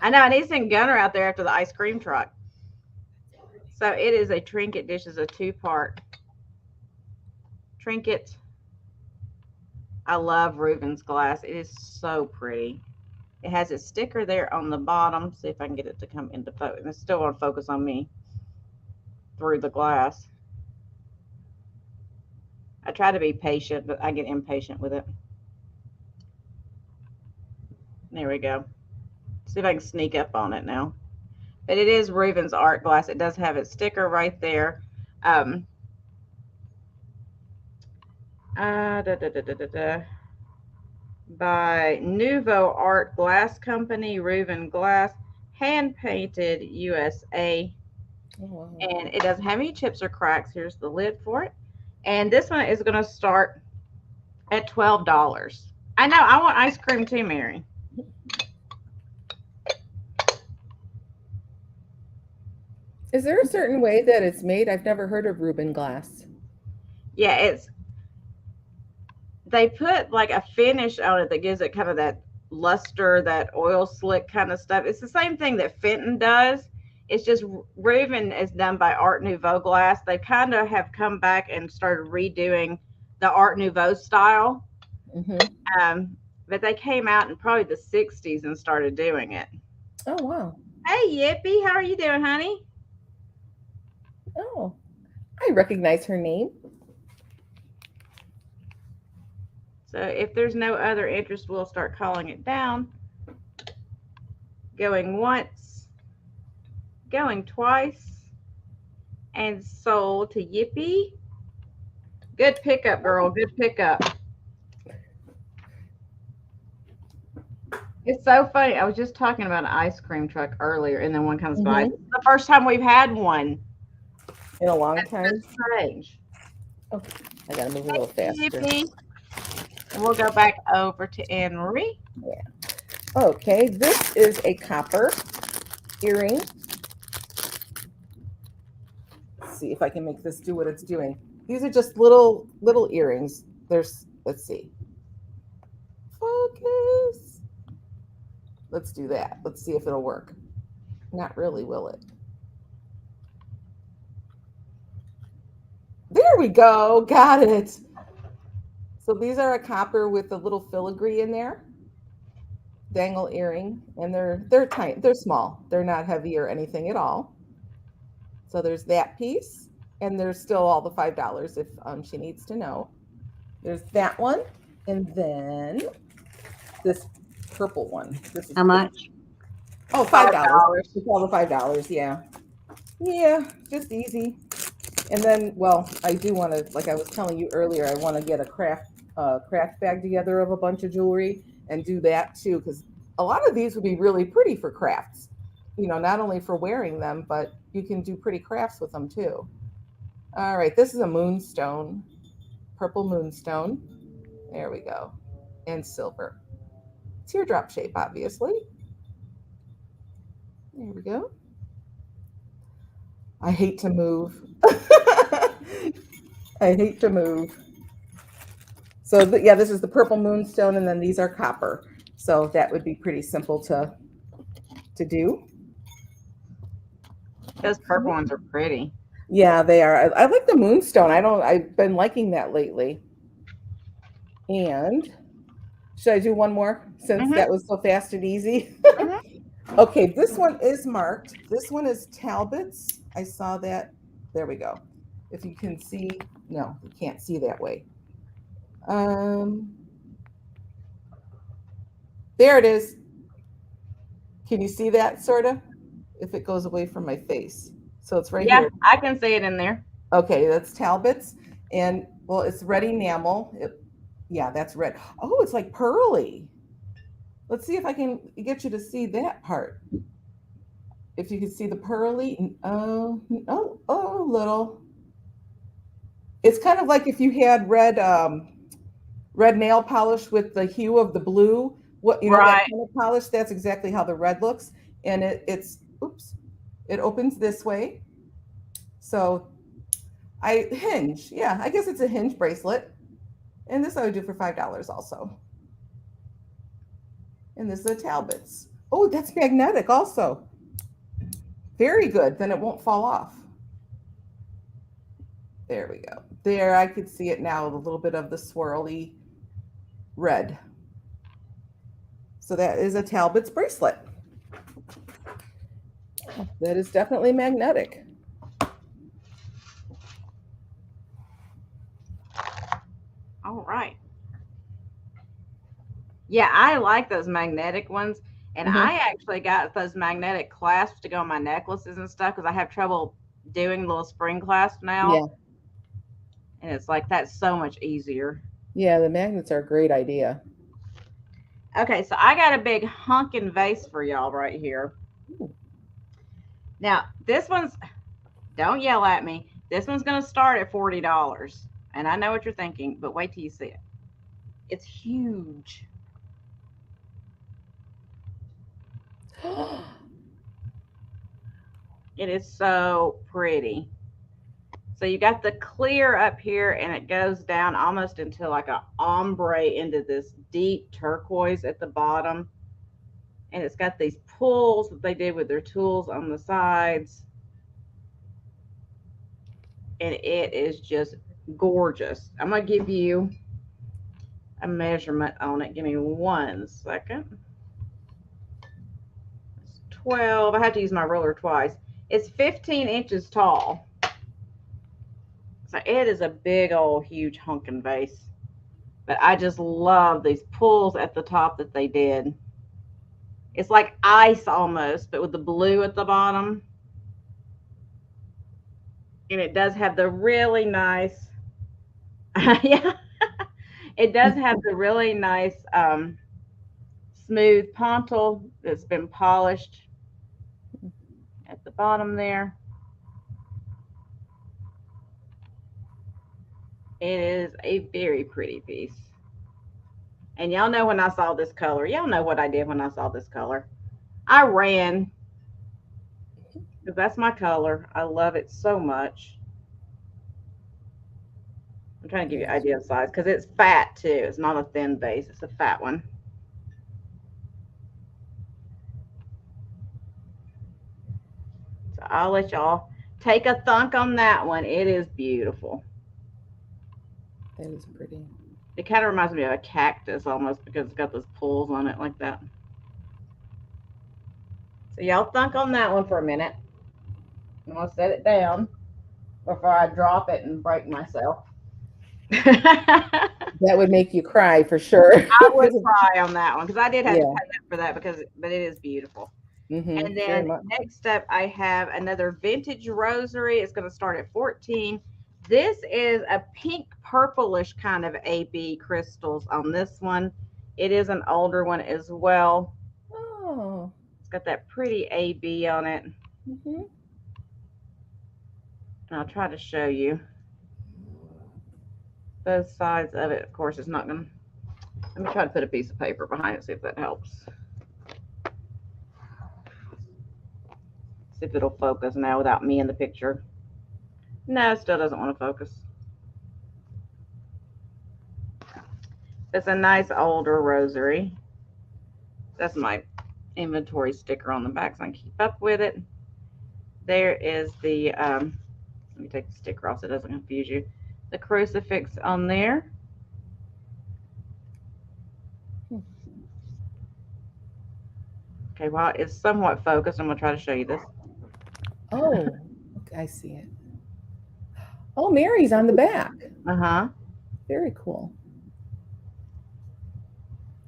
I know I need to send Gunner out there after the ice cream truck. So it is a trinket dish, is a two-part trinket. I love Reuben's glass. It is so pretty. It has a sticker there on the bottom. See if I can get it to come into focus. It's still on focus on me through the glass. I try to be patient, but I get impatient with it. There we go. See if I can sneak up on it now. But it is Reuben's art glass. It does have its sticker right there. Da, da, da, da, da, da. By Nouveau Art Glass Company, Reuben Glass, hand painted USA. Oh, wow. And it doesn't have any chips or cracks. Here's the lid for it. And this one is going to start at $12. I know, I want ice cream too, Mary. Is there a certain way that it's made? I've never heard of Reuben glass. Yeah, they put like a finish on it that gives it kind of that luster, that oil slick kind of stuff. It's the same thing that Fenton does. It's just Reuben is done by Art Nouveau glass. They kind of have come back and started redoing the Art Nouveau style. Mm-hmm. But they came out in probably the 60s and started doing it. Oh, wow. Hey, Yippee, how are you doing, honey? Oh, I recognize her name. So if there's no other interest, we'll start calling it down. Going once, going twice, and sold to Yippee. Good pickup, girl. Good pickup. It's so funny. I was just talking about an ice cream truck earlier, and then one comes by. This is the first time we've had one in a long That's time. strange. Oh, I gotta move a little faster. Yippee. And we'll go back over to Anne Marie. Yeah. Okay, this is a copper earring. Let's see if I can make this do what it's doing. These are just little earrings. Let's see. Focus. Let's do that. Let's see if it'll work. Not really, will it? There we go. Got it. So these are a copper with a little filigree in there. Dangle earring, and they're tiny. They're small. They're not heavy or anything at all. So there's that piece, and there's still all the $5 if she needs to know. There's that one, and then this purple one. This is how much? Oh, $5. It's all the $5. Yeah, yeah, just easy. And then, well, I do want to, like I was telling you earlier, I want to get a craft bag together of a bunch of jewelry and do that too, because a lot of these would be really pretty for crafts. You know, not only for wearing them, but you can do pretty crafts with them too. All right, this is a moonstone, purple moonstone. There we go, and silver. Teardrop shape, obviously. There we go. I hate to move. I hate to move. So yeah, this is the purple moonstone, and then these are copper. So that would be pretty simple to do. Those purple ones are pretty. Yeah, they are. I like the moonstone. I've been liking that lately. And should I do one more since that was so fast and easy? Okay, this one is marked. This one is Talbot's. I saw that. There we go. If you can see, no, you can't see that way. There it is. Can you see that sort of? If it goes away from my face. So it's right here. Yeah, I can see it in there. Okay, that's Talbot's. And well, it's red enamel. Yeah, that's red. Oh, it's like pearly. Let's see if I can get you to see that part. If you can see the pearly, little. It's kind of like if you had red nail polish with the hue of the blue. What that kind of polish? That's exactly how the red looks. And it opens this way, So hinge. Yeah, I guess it's a hinge bracelet. And this I would do for $5 also. And this is a Talbot's. Oh, that's magnetic also. Very good. Then it won't fall off. There we go. There, I could see it now, a little bit of the swirly red. So that is a Talbot's bracelet. That is definitely magnetic. All right. Yeah, I like those magnetic ones. And Mm-hmm. I actually got those magnetic clasps to go on my necklaces and stuff because I have trouble doing the little spring clasp now. Yeah. And it's like that's so much easier. Yeah, the magnets are a great idea. Okay, so I got a big hunkin' vase for y'all right here. Ooh. Now, this one's, don't yell at me. This one's going to start at $40. And I know what you're thinking, but wait till you see it. It's huge. It is so pretty. So you got the clear up here and it goes down almost into like a ombre into this deep turquoise at the bottom. And it's got these pulls that they did with their tools on the sides. And it is just gorgeous. I'm going to give you a measurement on it. Give me 1 second. It's 12. I had to use my ruler twice. It's 15 inches tall. So it is a big old huge hunkin' vase. But I just love these pulls at the top that they did. It's like ice almost, but with the blue at the bottom. And it does have the really nice, yeah, it does have the really nice smooth pontil that's been polished at the bottom there. It is a very pretty piece. And y'all know when I saw this color, y'all know what I did when I saw this color. I ran because that's my color. I love it so much. I'm trying to give you an idea of size because it's fat too. It's not a thin base, it's a fat one. So I'll let y'all take a thunk on that one. It is beautiful. That is pretty. It kind of reminds me of a cactus almost because it's got those pulls on it like that. So y'all thunk on that one for a minute. I'm going to set it down before I drop it and break myself. That would make you cry for sure. I would cry on that one because I did have to Yeah. pay for that but it is beautiful. Mm-hmm. And then next up, I have another vintage rosary. It's going to start at 14. This is a pink purplish kind of AB crystals on this one. It is an older one as well. Oh. It's got that pretty AB on it. Mm-hmm. And I'll try to show you both sides of it. Of course, it's not going to. Let me try to put a piece of paper behind it, see if that helps. See if it'll focus now without me in the picture. No, it still doesn't want to focus. It's a nice older rosary. That's my inventory sticker on the back so I can keep up with it. There is the, let me take the sticker off so it doesn't confuse you. The crucifix on there. Okay, well, it's somewhat focused. I'm going to try to show you this. Oh, okay, I see it. Oh, Mary's on the back. Uh-huh. Very cool.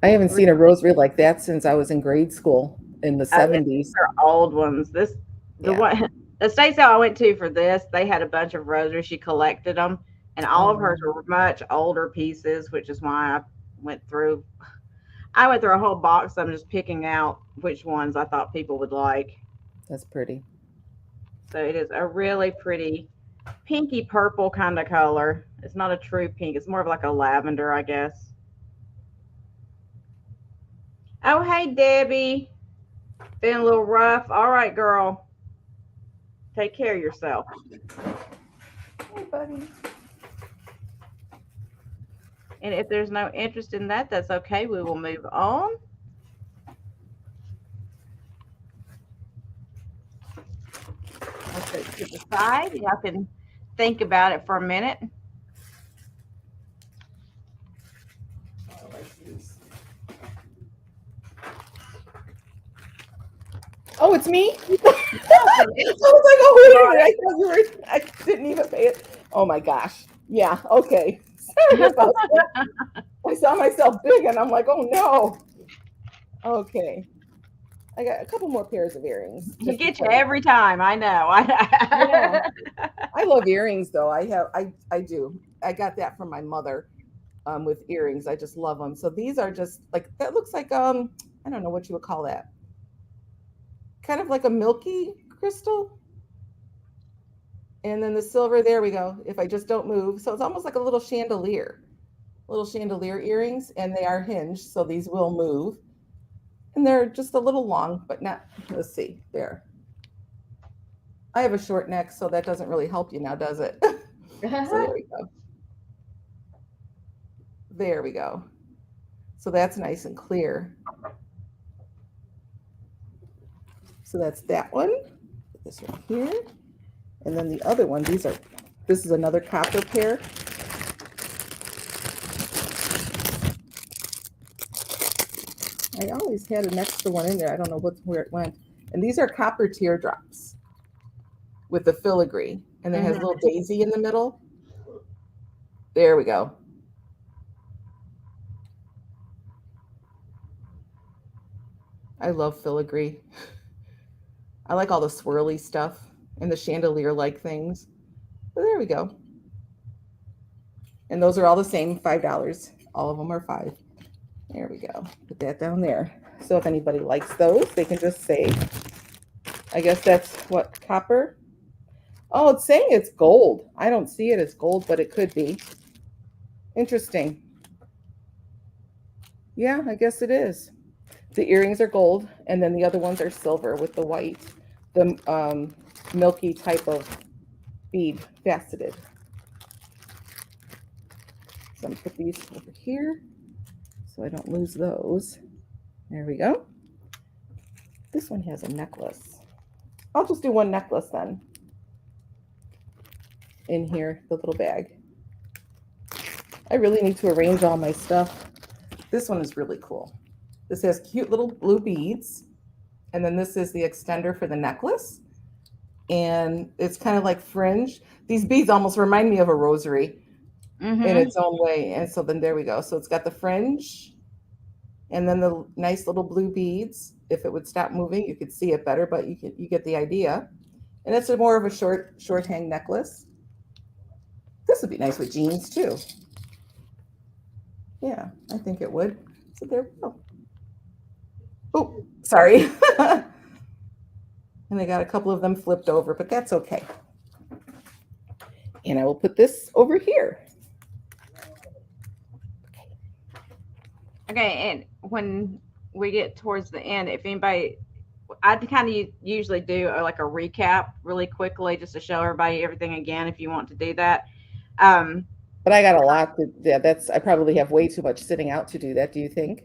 I haven't seen a rosary like that since I was in grade school in the 70s. These are old ones. The estate sale I went to for this, they had a bunch of rosaries. She collected them, and all of hers were much older pieces, which is why I went through a whole box. I'm just picking out which ones I thought people would like. That's pretty. So it is a really pretty pinky purple kind of color. It's not a true pink. It's more of like a lavender, I guess. Oh, hey, Debbie. Been a little rough. All right, girl. Take care of yourself. Hey, buddy. And if there's no interest in that, that's okay. We will move on. Okay, to the side. Y'all can think about it for a minute. Oh, it's me? I was like, oh, wait a minute. I thought you were, I didn't even pay it. Oh my gosh. Yeah, okay. Sorry about that. I saw myself big and I'm like, oh no. Okay. I got a couple more pairs of earrings. You just get you because. every time. I know. Yeah. I love earrings though. I do. I got that from my mother with earrings. I just love them. So these are just like, that looks like, I don't know what you would call that. Kind of like a milky crystal. And then the silver, there we go. If I just don't move. So it's almost like a little chandelier earrings, and they are hinged. So these will move. And they're just a little long, but not, let's see, there. I have a short neck, so that doesn't really help you now, does it? So there we go. There we go. So that's nice and clear. So that's that one. Put this one here. And then the other one, this is another copper pair. I always had an extra one in there. I don't know where it went. And these are copper teardrops with the filigree. And it has a little daisy in the middle. There we go. I love filigree. I like all the swirly stuff and the chandelier-like things. So there we go. And those are all the same, $5. All of them are $5. There we go. Put that down there. So if anybody likes those, they can just say, I guess that's what, copper? Oh, it's saying it's gold. I don't see it as gold, but it could be. Interesting. Yeah, I guess it is. The earrings are gold, and then the other ones are silver with the white, the milky type of bead, faceted. So I'm gonna put these over here so I don't lose those. There we go. This one has a necklace. I'll just do one necklace then. In here, the little bag. I really need to arrange all my stuff. This one is really cool. This has cute little blue beads. And then this is the extender for the necklace. And it's kind of like fringe. These beads almost remind me of a rosary in its own way. And so then there we go. So it's got the fringe and then the nice little blue beads. If it would stop moving, you could see it better, but you get the idea. And it's more of a short hang necklace. This would be nice with jeans too. Yeah, I think it would. So there we go. Oh, sorry. And I got a couple of them flipped over, but that's okay. And I will put this over here. Okay, and when we get towards the end, if anybody, I kind of usually do like a recap really quickly just to show everybody everything again if you want to do that. But I got a lot. I probably have way too much sitting out to do that. Do you think?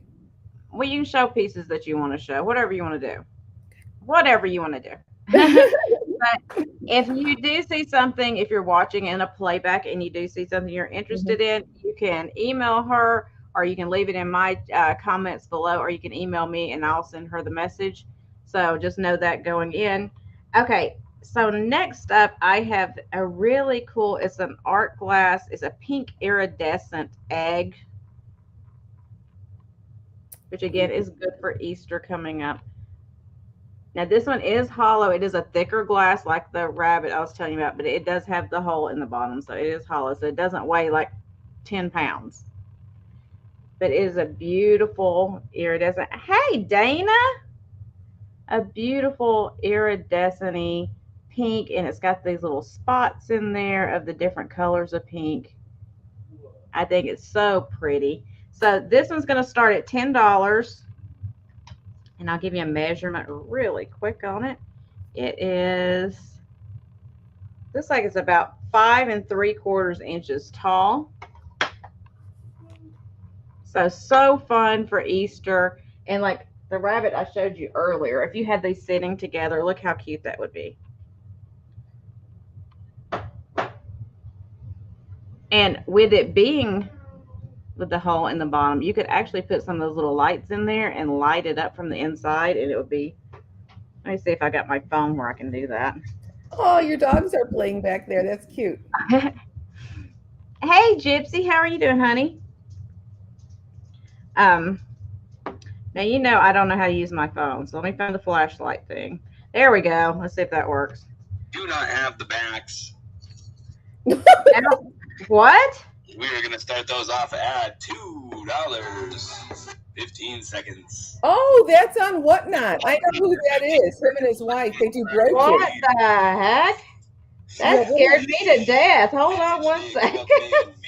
Well, you can show pieces that you want to show, whatever you want to do. Whatever you want to do. But if you do see something, if you're watching in a playback and you do see something you're interested in, you can email her or you can leave it in my comments below, or you can email me and I'll send her the message. So just know that going in. Okay, so next up, I have a really cool, it's an art glass. It's a pink iridescent egg, which again is good for Easter coming up. Now this one is hollow. It is a thicker glass like the rabbit I was telling you about, but it does have the hole in the bottom. So it is hollow. So it doesn't weigh like 10 pounds. But it is a beautiful iridescent. Hey, Dana. A beautiful iridescent pink. And it's got these little spots in there of the different colors of pink. I think it's so pretty. So this one's going to start at $10. And I'll give you a measurement really quick on it. It is Looks like it's about 5 3/4 inches tall. So fun for Easter. And like the rabbit I showed you earlier, if you had these sitting together, look how cute that would be. And with it being with the hole in the bottom, you could actually put some of those little lights in there and light it up from the inside, and it would be. Let me see if I got my phone where I can do that. Oh, your dogs are playing back there. That's cute. Hey, Gypsy, how are you doing, honey? Now you know I don't know how to use my phone, so let me find the flashlight thing. There we go. Let's see if that works. Do not have the backs. What? We are gonna start those off at $2. 15 seconds. Oh, that's on Whatnot. I know who that is. Him and his wife. They do brooches. What the heck? That scared me to death. Hold on one second.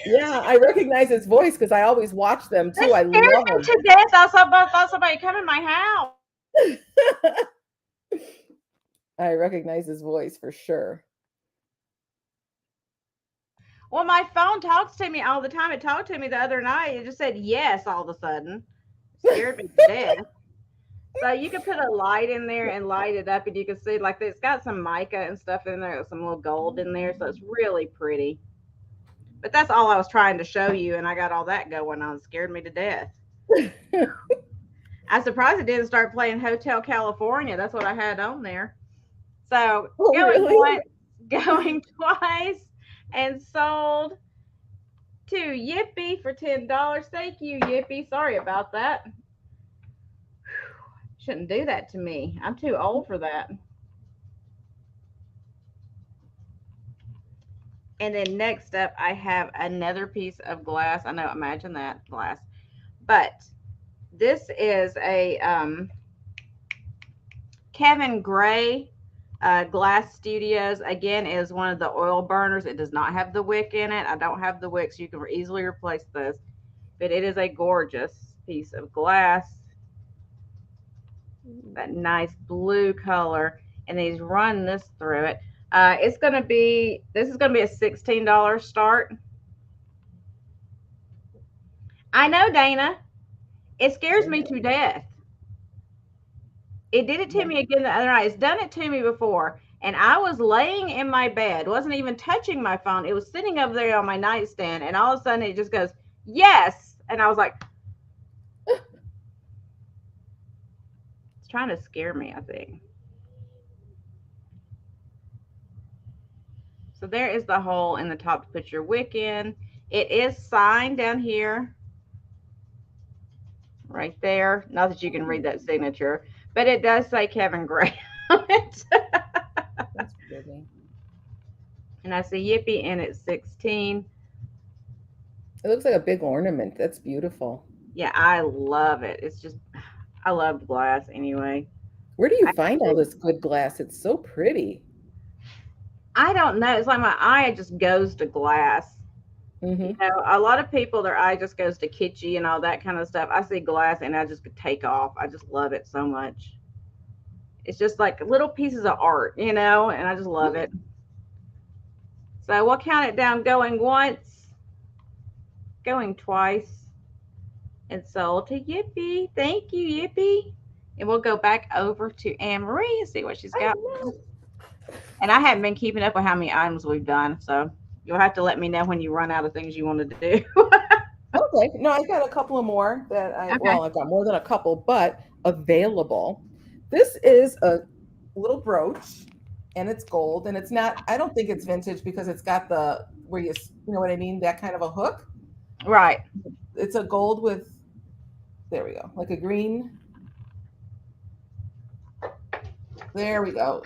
Yeah, I recognize his voice because I always watch them too. I love him them. to death. I thought somebody come in my house. I recognize his voice for sure. Well, my phone talks to me all the time. It talked to me the other night. It just said yes all of a sudden. Scared me to death. So you can put a light in there and light it up, and you can see like it's got some mica and stuff in there, some little gold in there, so it's really pretty. But that's all I was trying to show you, and I got all that going on. It scared me to death. I'm surprised it didn't start playing Hotel California. That's what I had on there. So going twice and sold to Yippee for $10. Thank you, Yippee. Sorry about that. Shouldn't do that to me. I'm too old for that. And then next up, I have another piece of glass. I know, imagine that glass. But this is a Kevin Gray Glass Studios. Again, is one of the oil burners. It does not have the wick in it. I don't have the wick, so you can easily replace this. But it is a gorgeous piece of glass. That nice blue color, and he's run this through it. This is going to be a $16 start. I know, Dana. It scares me to death. It did it to me again the other night. It's done it to me before, and I was laying in my bed, wasn't even touching my phone. It was sitting over there on my nightstand, and all of a sudden it just goes, yes, and I was like, trying to scare me, I think. So there is the hole in the top to put your wick in. It is signed down here, right there. Not that you can read that signature, but it does say Kevin Gray on it. That's pretty. And I see Yippee in at 16. It looks like a big ornament. That's beautiful. Yeah, I love it. It's just, I love glass anyway. Where do you find all this good glass? It's so pretty. I don't know. It's like my eye just goes to glass. Mm-hmm. You know, a lot of people, their eye just goes to kitschy and all that kind of stuff. I see glass and I just could take off. I just love it so much. It's just like little pieces of art, you know, and I just love it. So we'll count it down, going once, going twice, and sold to Yippee. Thank you, Yippee. And we'll go back over to Anne Marie and see what she's got. And I haven't been keeping up with how many items we've done, so you'll have to let me know when you run out of things you want to do. Okay. No, I got a couple of more that I've got more than a couple, but available. This is a little brooch, and it's gold, and it's not, I don't think it's vintage because it's got the, where you know what I mean? That kind of a hook. Right. It's a gold with, there we go, like a green. There we go.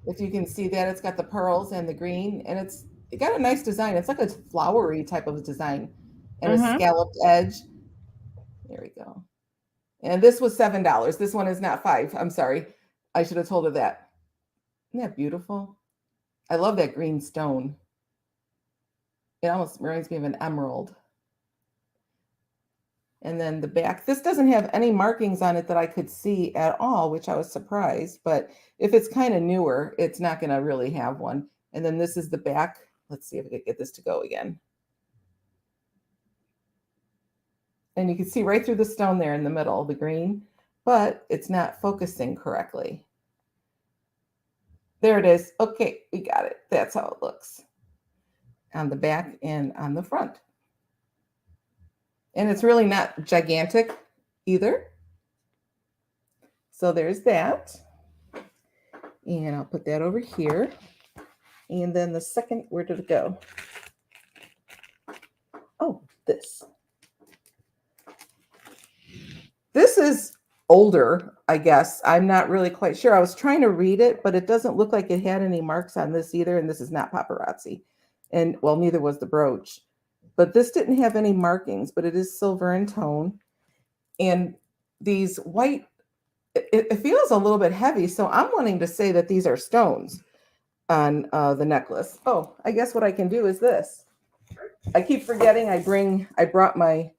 If you can see that, it's got the pearls and the green, and it got a nice design. It's like a flowery type of design and a scalloped edge. There we go. And this was $7. This one is not $5. I'm sorry. I should have told her that. Isn't that beautiful? I love that green stone. It almost reminds me of an emerald. And then the back, this doesn't have any markings on it that I could see at all, which I was surprised. But if it's kind of newer, it's not going to really have one. And then this is the back. Let's see if we can get this to go again. And you can see right through the stone there in the middle, the green, but it's not focusing correctly. There it is. Okay, we got it. That's how it looks on the back and on the front. And it's really not gigantic either. So there's that. And I'll put that over here. And then the second, where did it go? Oh, this. This is older, I guess. I'm not really quite sure. I was trying to read it, but it doesn't look like it had any marks on this either. And this is not paparazzi. And well, neither was the brooch. But this didn't have any markings, but it is silver in tone. And these white, it feels a little bit heavy. So I'm wanting to say that these are stones on the necklace. Oh, I guess what I can do is this. I keep forgetting I brought my,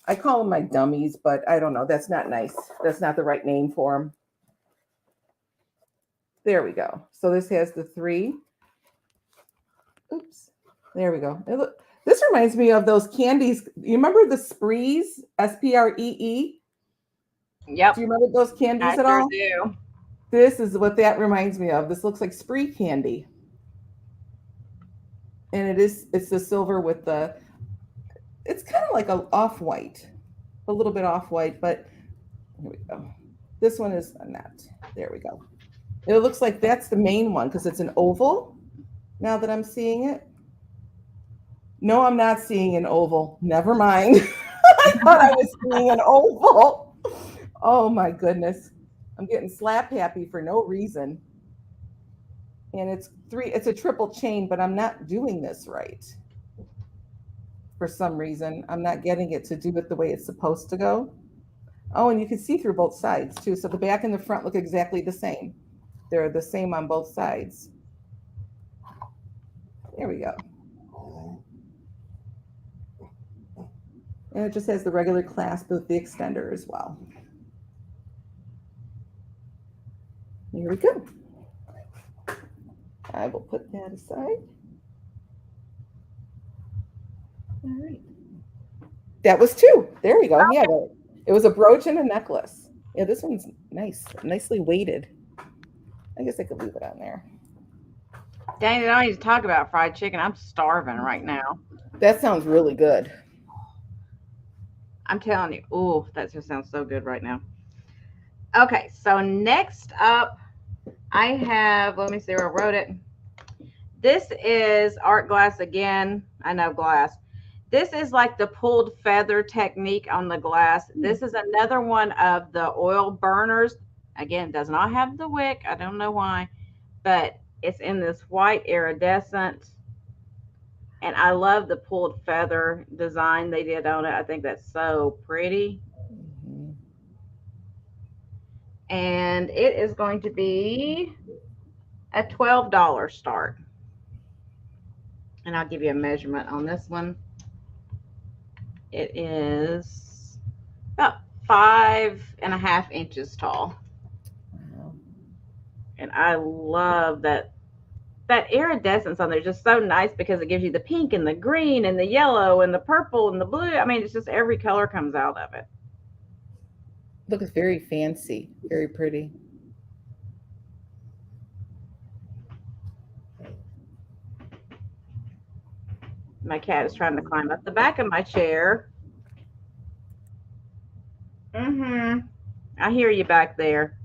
I call them my dummies, but I don't know. That's not nice. That's not the right name for them. There we go. So this has the 3. Oops. There we go. This reminds me of those candies. You remember the Sprees? Spree? Yep. Do you remember those candies I at all? sure do. This is what that reminds me of. This looks like Spree candy. And it's the silver with the, it's kind of like a off-white, a little bit off-white, but here we go. This one is not. There we go. It looks like that's the main one because it's an oval now that I'm seeing it. No, I'm not seeing an oval. Never mind. I thought I was seeing an oval. Oh my goodness. I'm getting slap happy for no reason. And it's a triple chain, but I'm not doing this right. For some reason, I'm not getting it to do it the way it's supposed to go. Oh, and you can see through both sides too. So the back and the front look exactly the same. They're the same on both sides. There we go. And it just has the regular clasp with the extender as well. Here we go. I will put that aside. All right. That was 2. There we go. Yeah, it was a brooch and a necklace. Yeah, this one's nice, nicely weighted. I guess I could leave it on there. Dang, I don't need to talk about fried chicken. I'm starving right now. That sounds really good. I'm telling you. Oh, that just sounds so good right now. Okay, so next up, I have, let me see where I wrote it. This is art glass again. I know glass. This is like the pulled feather technique on the glass. This is another one of the oil burners. Again, does not have the wick. I don't know why, but it's in this white iridescent. And I love the pulled feather design they did on it. I think that's so pretty. Mm-hmm. And it is going to be a $12 start. And I'll give you a measurement on this one. It is about 5.5 inches tall. Wow. And I love that iridescence on there is just so nice because it gives you the pink and the green and the yellow and the purple and the blue. I mean, it's just every color comes out of it. Looks very fancy, very pretty. My cat is trying to climb up the back of my chair. I hear you back there.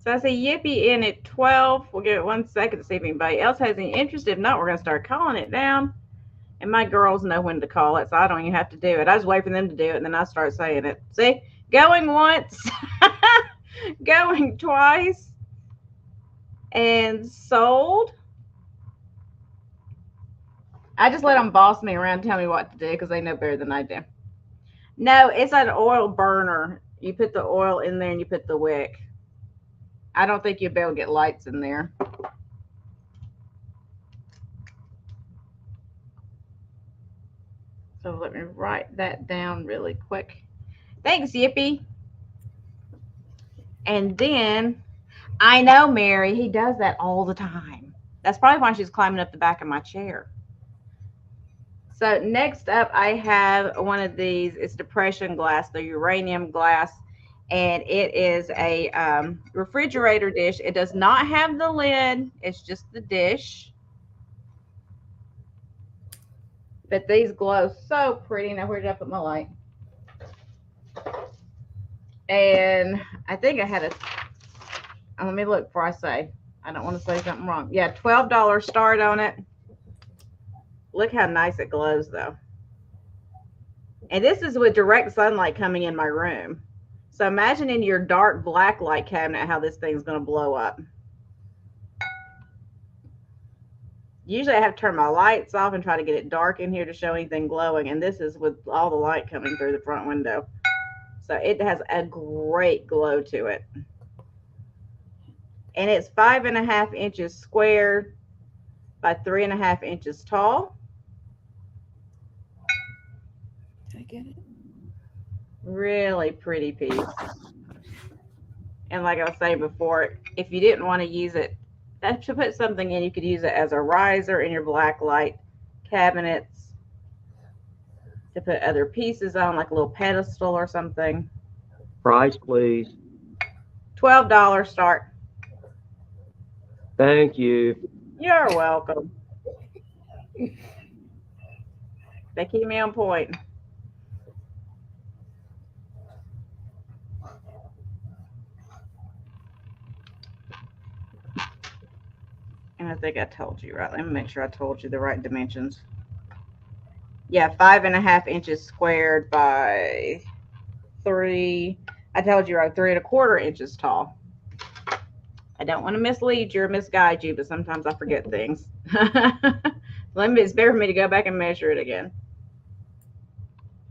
So I say yippee in at 12. We'll give it 1 second to see if anybody else has any interest. If not, we're going to start calling it down. And my girls know when to call it, so I don't even have to do it. I just wait for them to do it, and then I start saying it. See? Going once. Going twice. And sold. I just let them boss me around and tell me what to do because they know better than I do. No, it's an oil burner. You put the oil in there and you put the wick. I don't think you'll be able to get lights in there. So let me write that down really quick. Thanks, Yippee. And then I know, Mary. He does that all the time. That's probably why she's climbing up the back of my chair. So next up, I have one of these. It's depression glass, the uranium glass, and it is a refrigerator dish. It does not have the lid. It's just the dish. But these glow so pretty. Now, where did I put my light? And I think I had a, let me look before I say. I don't want to say something wrong. Yeah, $12 start on it. Look how nice it glows, though. And this is with direct sunlight coming in my room. So imagine in your dark black light cabinet how this thing's going to blow up. Usually I have to turn my lights off and try to get it dark in here to show anything glowing. And this is with all the light coming through the front window. So it has a great glow to it. And it's 5.5 inches squared by 3.5 inches tall. Did I get it? Really pretty piece. And like I was saying before, if you didn't want to use it, to put something in, you could use it as a riser in your black light cabinets, to put other pieces on, like a little pedestal or something. Price, please. $12 start. Thank you. You're welcome. They keep me on point. And I think I told you, right? Let me make sure I told you the right dimensions. Yeah, 5.5 inches squared by 3. I told you, right? 3.25 inches tall. I don't want to mislead you or misguide you, but sometimes I forget things. It's better for me to go back and measure it again.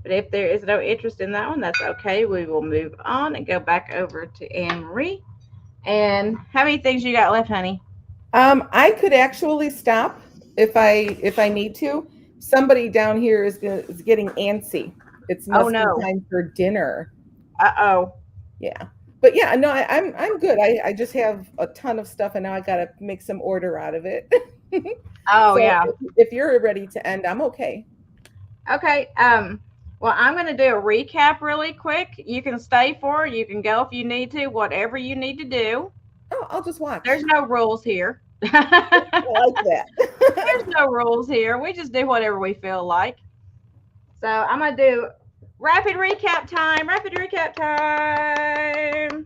But if there is no interest in that one, that's okay. We will move on and go back over to Anne Marie. And how many things you got left, honey? I could actually stop if I need to. Somebody down here is getting antsy. It's must be time for dinner. Uh-oh. Yeah. But yeah, no, I'm good. I just have a ton of stuff and now I gotta make some order out of it. Oh, so yeah. If you're ready to end, I'm okay. Okay. Well, I'm going to do a recap really quick. You can stay for it. You can go if you need to, whatever you need to do. Oh, I'll just watch. There's no rules here. I like that. There's no rules here. We just do whatever we feel like. So I'm going to do rapid recap time. Rapid recap time.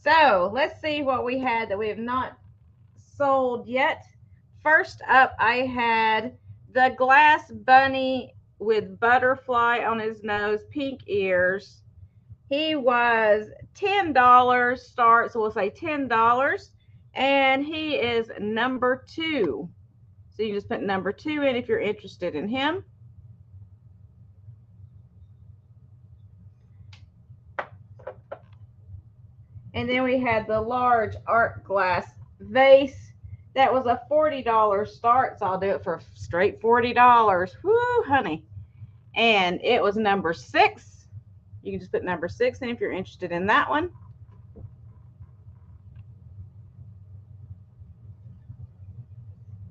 So let's see what we had that we have not sold yet. First up, I had the glass bunny with butterfly on his nose, pink ears. He was $10 start, so we'll say $10. And he is number 2. So you just put number 2 in if you're interested in him. And then we had the large art glass vase. That was a $40 start, so I'll do it for straight $40. Woo, honey. And it was number 6. You can just put number 6 in if you're interested in that one.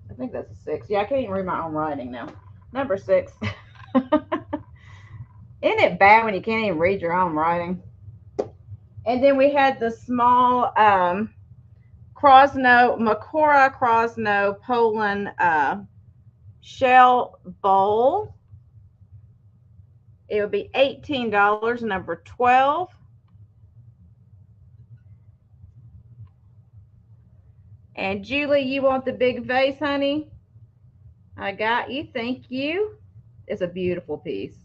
I think that's a 6. Yeah, I can't even read my own writing now. Number 6. Isn't it bad when you can't even read your own writing? And then we had the small Makora Krosno Poland shell bowl. It would be $18, number 12. And Julie, you want the big vase, honey? I got you. Thank you. It's a beautiful piece.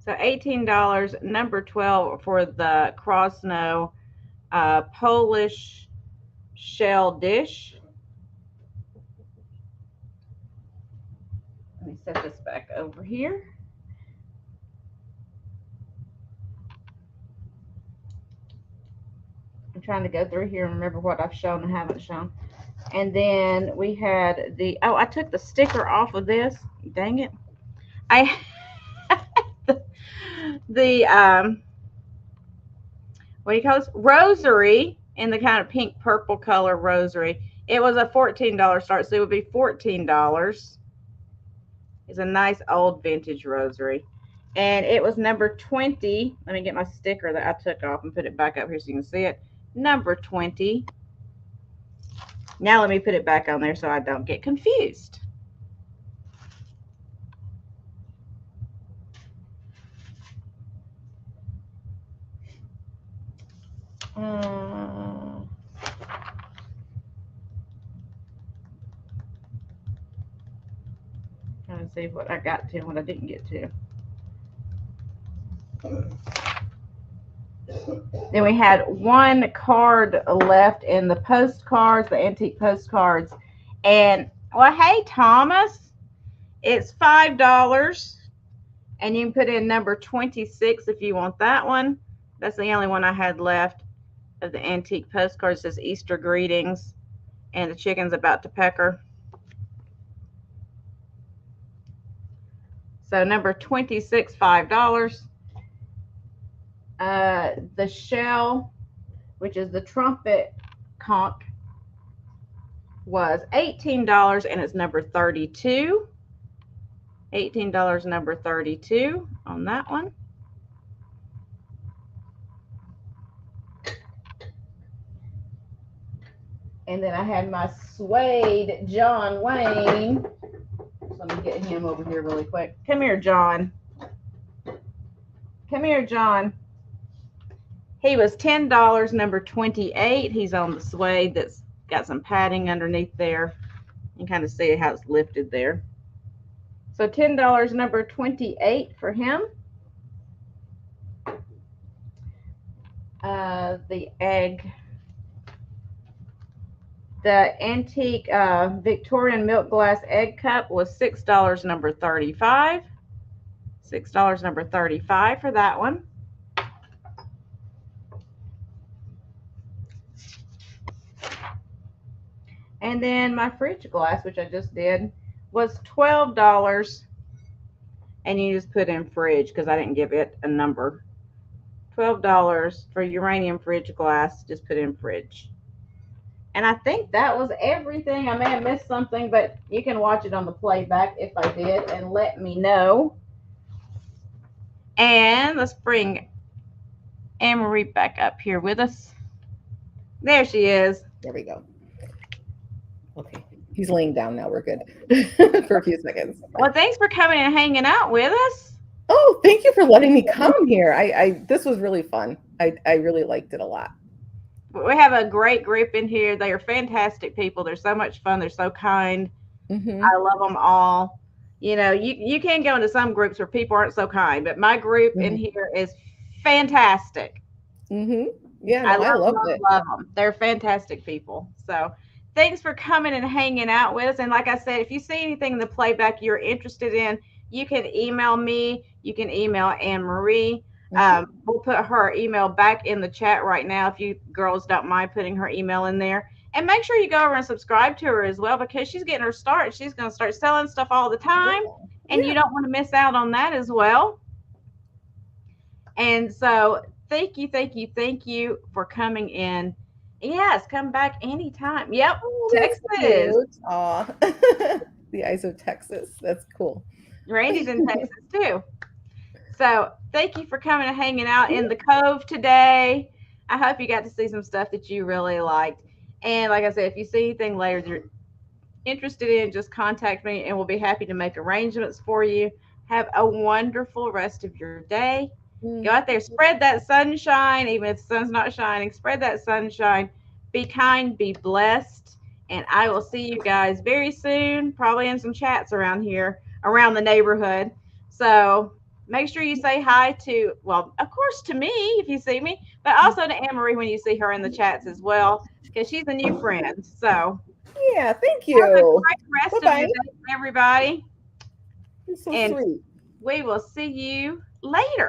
So $18, number 12 for the Krosno Polish shell dish. Let me set this back over here. I'm trying to go through here and remember what I've shown and haven't shown. And then we had I took the sticker off of this. Dang it. The what do you call this? Rosary in the kind of pink purple color rosary. It was a $14 start, so it would be $14. It's a nice old vintage rosary. And it was number 20. Let me get my sticker that I took off and put it back up here so you can see it. Number 20. Now let me put it back on there so I don't get confused. Trying to see what I got to and what I didn't get to. Then we had one card left in the postcards, the antique postcards. And, well, hey, Thomas, it's $5. And you can put in number 26 if you want that one. That's the only one I had left of the antique postcards. It says Easter greetings. And the chicken's about to pecker. So number 26, $5. The shell, which is the trumpet conch, was $18 and it's number 32. $18 number 32 on that one. And then I had my suede John Wayne. So let me get him over here really quick. Come here, John. Come here, John. He was $10, number 28. He's on the suede that's got some padding underneath there. You can kind of see how it's lifted there. So $10, number 28 for him. The egg. The antique Victorian milk glass egg cup was $6, number 35. $6, number 35 for that one. And then my fridge glass, which I just did, was $12. And you just put in fridge because I didn't give it a number. $12 for uranium fridge glass, just put in fridge. And I think that was everything. I may have missed something, but you can watch it on the playback if I did and let me know. And let's bring Anne-Marie back up here with us. There she is. There we go. Okay, he's laying down now. We're good for a few seconds. Well, thanks for coming and hanging out with us. Oh, thank you for letting me come here. This was really fun. I really liked it a lot. We have a great group in here. They are fantastic people. They're so much fun. They're so kind. Mm-hmm. I love them all. You know, you can go into some groups where people aren't so kind, but my group in here is fantastic. Mm-hmm. Yeah, no, I love it. Love them. They're fantastic people. So thanks for coming and hanging out with us. And like I said, if you see anything in the playback you're interested in, you can email me. You can email Anne-Marie. We'll put her email back in the chat right now if you girls don't mind putting her email in there. And make sure you go over and subscribe to her as well because she's getting her start. She's going to start selling stuff all the time. And you don't want to miss out on that as well. And so thank you for coming in. Yes, come back anytime. Yep, Oh, Texas. Aw. The eyes of Texas. That's cool. Randy's in Texas too. So thank you for coming and hanging out in the Cove today. I hope you got to see some stuff that you really liked. And like I said, if you see anything later you're interested in, just contact me and we'll be happy to make arrangements for you. Have a wonderful rest of your day. Go out there, spread that sunshine, even if the sun's not shining, spread that sunshine. Be kind, be blessed. And I will see you guys very soon, probably in some chats around here, around the neighborhood. So make sure you say hi to, well, of course, to me if you see me, but also to Anne-Marie when you see her in the chats as well, because she's a new friend. So yeah, thank you. Have a great rest of your day, everybody. You're so And sweet. we will see you later.